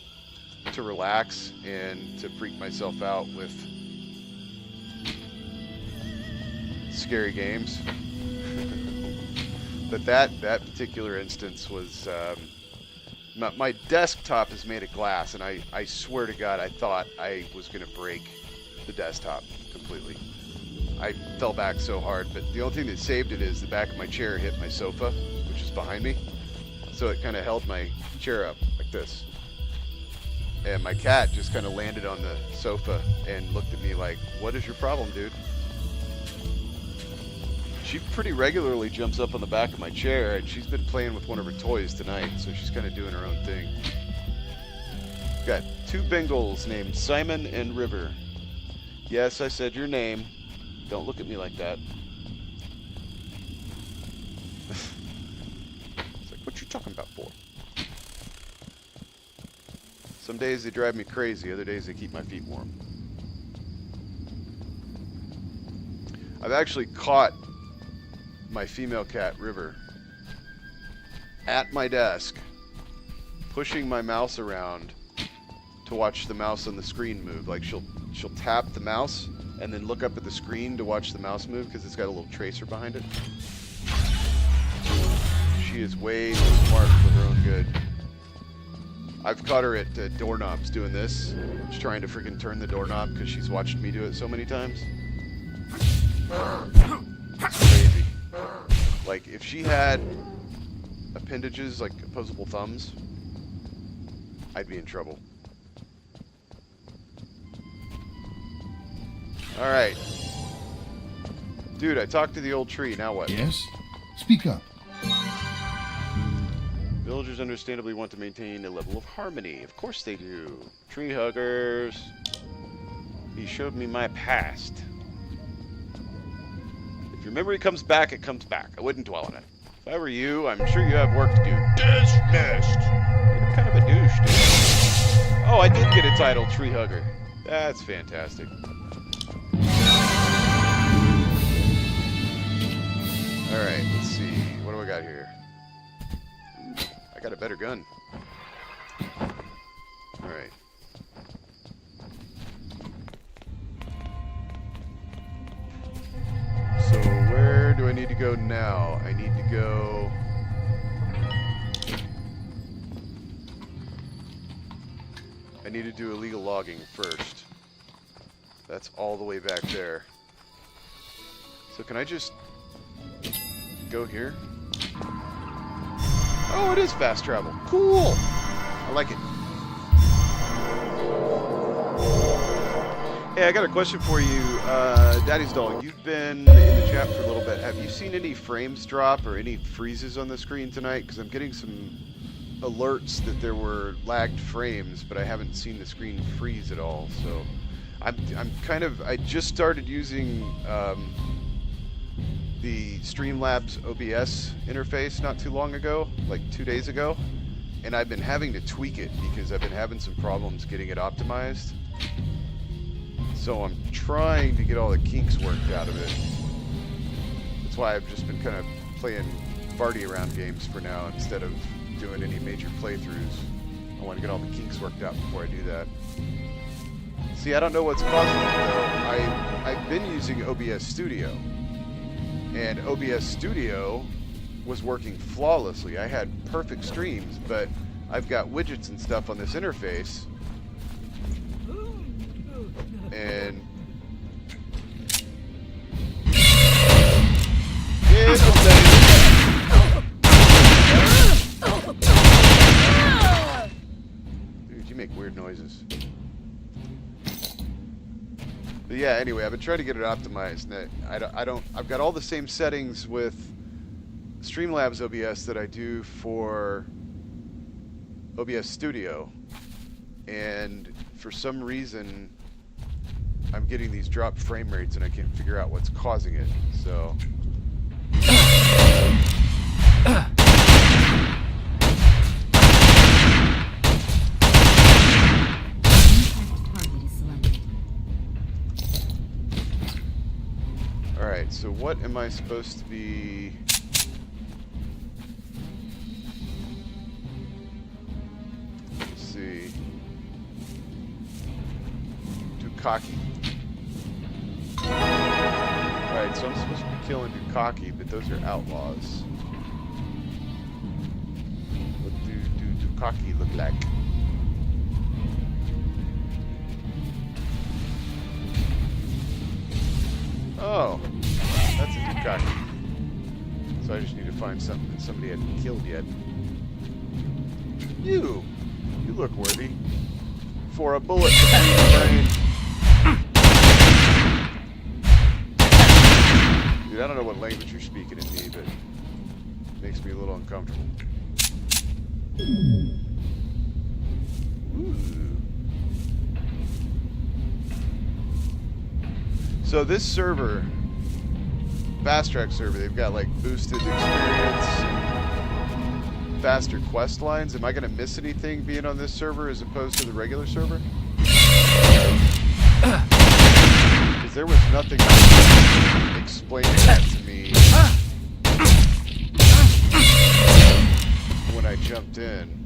to relax and to freak myself out with scary games. But that particular instance was my desktop is made of glass, and I swear to God, I thought I was gonna break the desktop completely. I fell back so hard, but the only thing that saved it is the back of my chair hit my sofa, which is behind me, so it kind of held my chair up like this. And my cat just kind of landed on the sofa and looked at me like, "What is your problem, dude?" She pretty regularly jumps up on the back of my chair, and she's been playing with one of her toys tonight, so she's kind of doing her own thing. Got 2 Bengals named Simon and River. Yes, I said your name. Don't look at me like that. It's like, what you talking about for? Some days they drive me crazy, other days they keep my feet warm. I've actually caught my female cat, River, at my desk, pushing my mouse around to watch the mouse on the screen move. Like she'll tap the mouse and then look up at the screen to watch the mouse move because it's got a little tracer behind it. She is way too smart for her own good. I've caught her at doorknobs doing this. She's trying to freaking turn the doorknob because she's watched me do it so many times. It's crazy. Like, if she had appendages like opposable thumbs, I'd be in trouble. Alright. Dude, I talked to the old tree, now what? Yes? Speak up. Villagers understandably want to maintain a level of harmony. Of course they do. Tree huggers. He showed me my past. If your memory comes back, it comes back. I wouldn't dwell on it. If I were you, I'm sure you have work to do. Dismissed! You're kind of a douche, dude. Oh, I did get a title, Tree Hugger. That's fantastic. Alright, let's see. What do I got here? I got a better gun. Alright. So where do I need to go now? I need to go... I need to do illegal logging first. That's all the way back there. So can I just go here? Oh, it is fast travel. Cool! I like it. Hey, I got a question for you. Daddy's Doll, you've been in the chat for a little bit. Have you seen any frames drop or any freezes on the screen tonight? Because I'm getting some alerts that there were lagged frames, but I haven't seen the screen freeze at all. So I'm kind of... I just started using the Streamlabs OBS interface not too long ago, like 2 days ago, and I've been having to tweak it because I've been having some problems getting it optimized. So I'm trying to get all the kinks worked out of it. That's why I've just been kind of playing farty around games for now instead of doing any major playthroughs. I want to get all the kinks worked out before I do that. See, I don't know what's causing it though. I've been using OBS Studio, and OBS Studio was working flawlessly. I had perfect streams, but I've got widgets and stuff on this interface, and dude, you make weird noises. But yeah, anyway, I've been trying to get it optimized. And I've got all the same settings with Streamlabs OBS that I do for OBS Studio, and for some reason I'm getting these dropped frame rates and I can't figure out what's causing it. So alright, so what am I supposed to be... Let's see... Too cocky. Alright, Alright, so I'm supposed to be killing Dukaki, but those are outlaws. What do Dukaki look like? Oh, that's a Dukaki. So I just need to find something that somebody hadn't killed yet. You look worthy. For a bullet between the brain. Dude, I don't know what language you're speaking in me, but it makes me a little uncomfortable. Ooh. So this server, Fast Track server, they've got like boosted experience, faster quest lines. Am I going to miss anything being on this server as opposed to the regular server? Because there was nothing explaining that to me when I jumped in.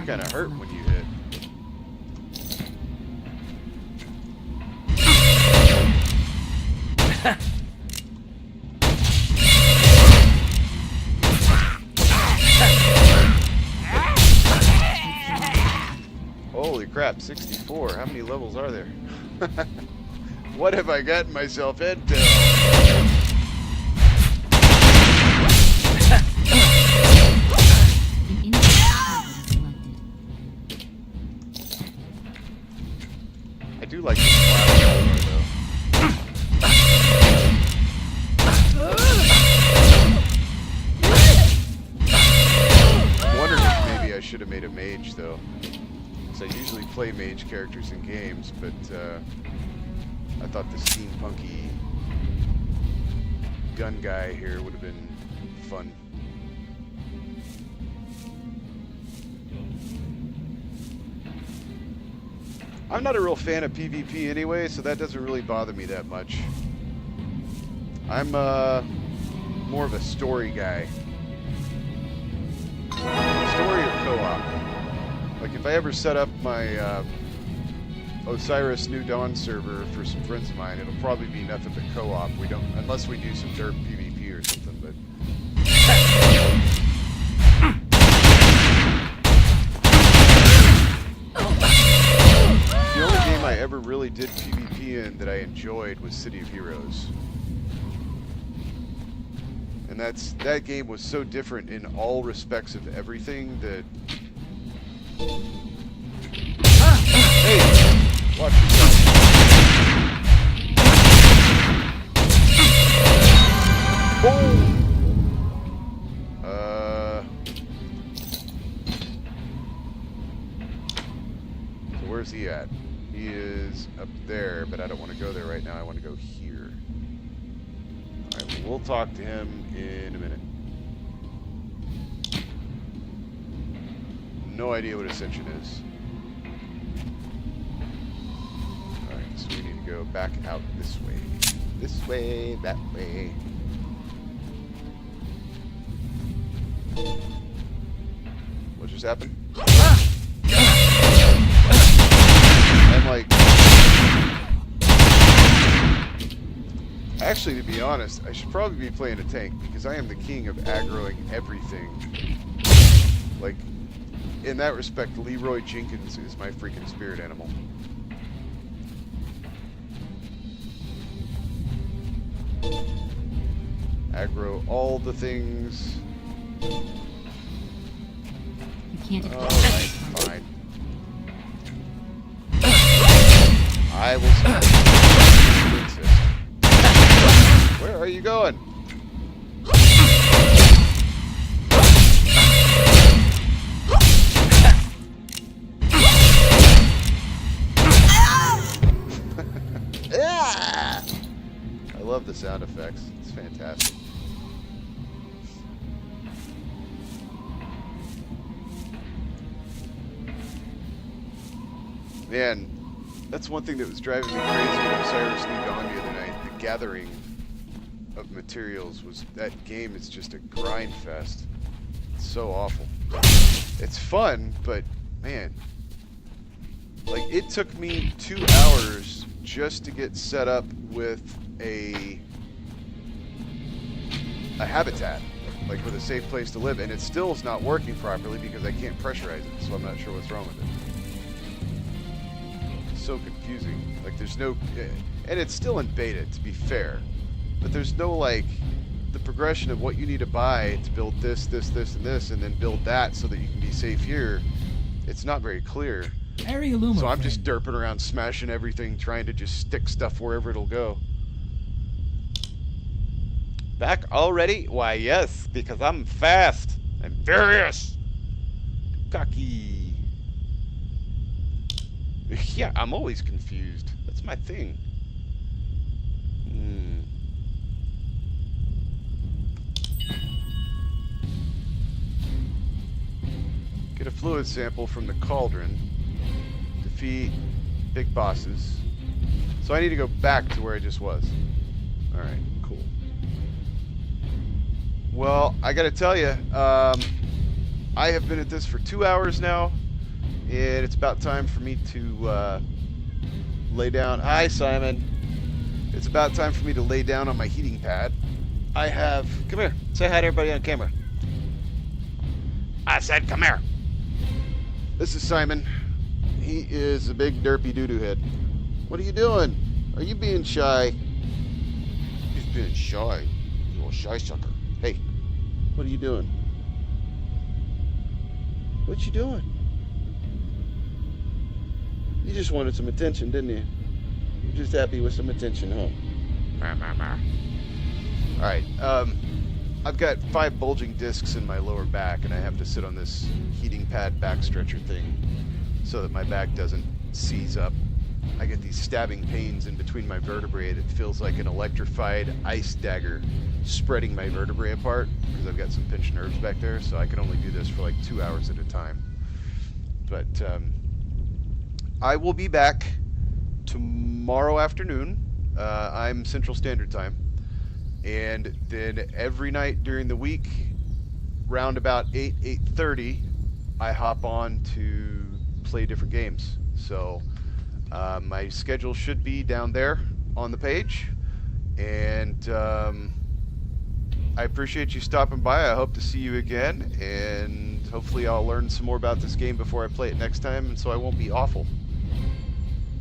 Kind of hurt when you hit. Holy crap, 64. How many levels are there? What have I gotten myself into? I do like this last one, though. I'm wondering if maybe I should have made a mage, though. Because I usually play mage characters in games, but I thought the steampunky gun guy here would have been fun. I'm not a real fan of PvP anyway, so that doesn't really bother me that much. I'm more of a story guy. Story or co-op. Like if I ever set up my Osiris New Dawn server for some friends of mine, it'll probably be nothing but co-op. We don't, unless we do some derp PvP or something, but... The only game I ever really did PvP in that I enjoyed was City of Heroes. And that game was so different in all respects of everything that... Hey! Watch yourself. Boom! So where's he at? He is up there, but I don't want to go there right now. I want to go here. Alright, we'll talk to him in a minute. No idea what Ascension is. Alright, so we need to go back out this way. This way, that way. What just happened? I'm like... Actually, to be honest, I should probably be playing a tank, because I am the king of aggroing everything. Like, in that respect, Leroy Jenkins is my freaking spirit animal. Aggro all the things. You can't. Alright, fine. I will insist. Where are you going? I love the sound effects. It's fantastic. Man, that's one thing that was driving me crazy when Osiris New Dawn the other night. The gathering of materials was... That game is just a grind fest. It's so awful. It's fun, but, man... Like, it took me 2 hours just to get set up with a habitat. Like, with a safe place to live. And it still is not working properly because I can't pressurize it, so I'm not sure what's wrong with it. So confusing. Like, there's no... And it's still in beta, to be fair. But there's no, like, the progression of what you need to buy to build this, this, this, and this, and then build that so that you can be safe here. It's not very clear. So I'm just derping around, smashing everything, trying to just stick stuff wherever it'll go. Back already? Why, yes, because I'm fast. I'm furious. Cocky. Yeah, I'm always confused. That's my thing. Get a fluid sample from the cauldron. Defeat big bosses. So I need to go back to where I just was. Alright, cool. Well, I gotta tell you, I have been at this for 2 hours now. And it's about time for me to lay down. Hi, Simon. It's about time for me to lay down on my heating pad. I have... Come here. Say hi to everybody on camera. I said come here. This is Simon. He is a big derpy doo-doo head. What are you doing? Are you being shy? He's being shy. You a shy sucker. Hey, what are you doing? What you doing? You just wanted some attention, didn't you? You're just happy with some attention, huh? Alright, I've got 5 bulging discs in my lower back, and I have to sit on this heating pad back stretcher thing so that my back doesn't seize up. I get these stabbing pains in between my vertebrae. It feels like an electrified ice dagger spreading my vertebrae apart because I've got some pinched nerves back there, so I can only do this for like 2 hours at a time. But, I will be back tomorrow afternoon. I'm Central Standard Time. And then every night during the week, round about 8:30, I hop on to play different games. So my schedule should be down there on the page. And I appreciate you stopping by. I hope to see you again. And hopefully I'll learn some more about this game before I play it next time, and so I won't be awful.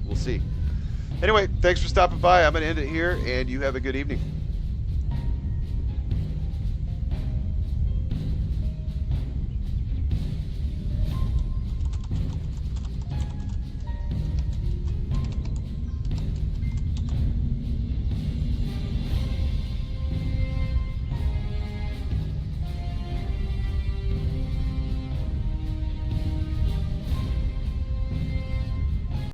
We'll see. Anyway, thanks for stopping by. I'm going to end it here, and you have a good evening.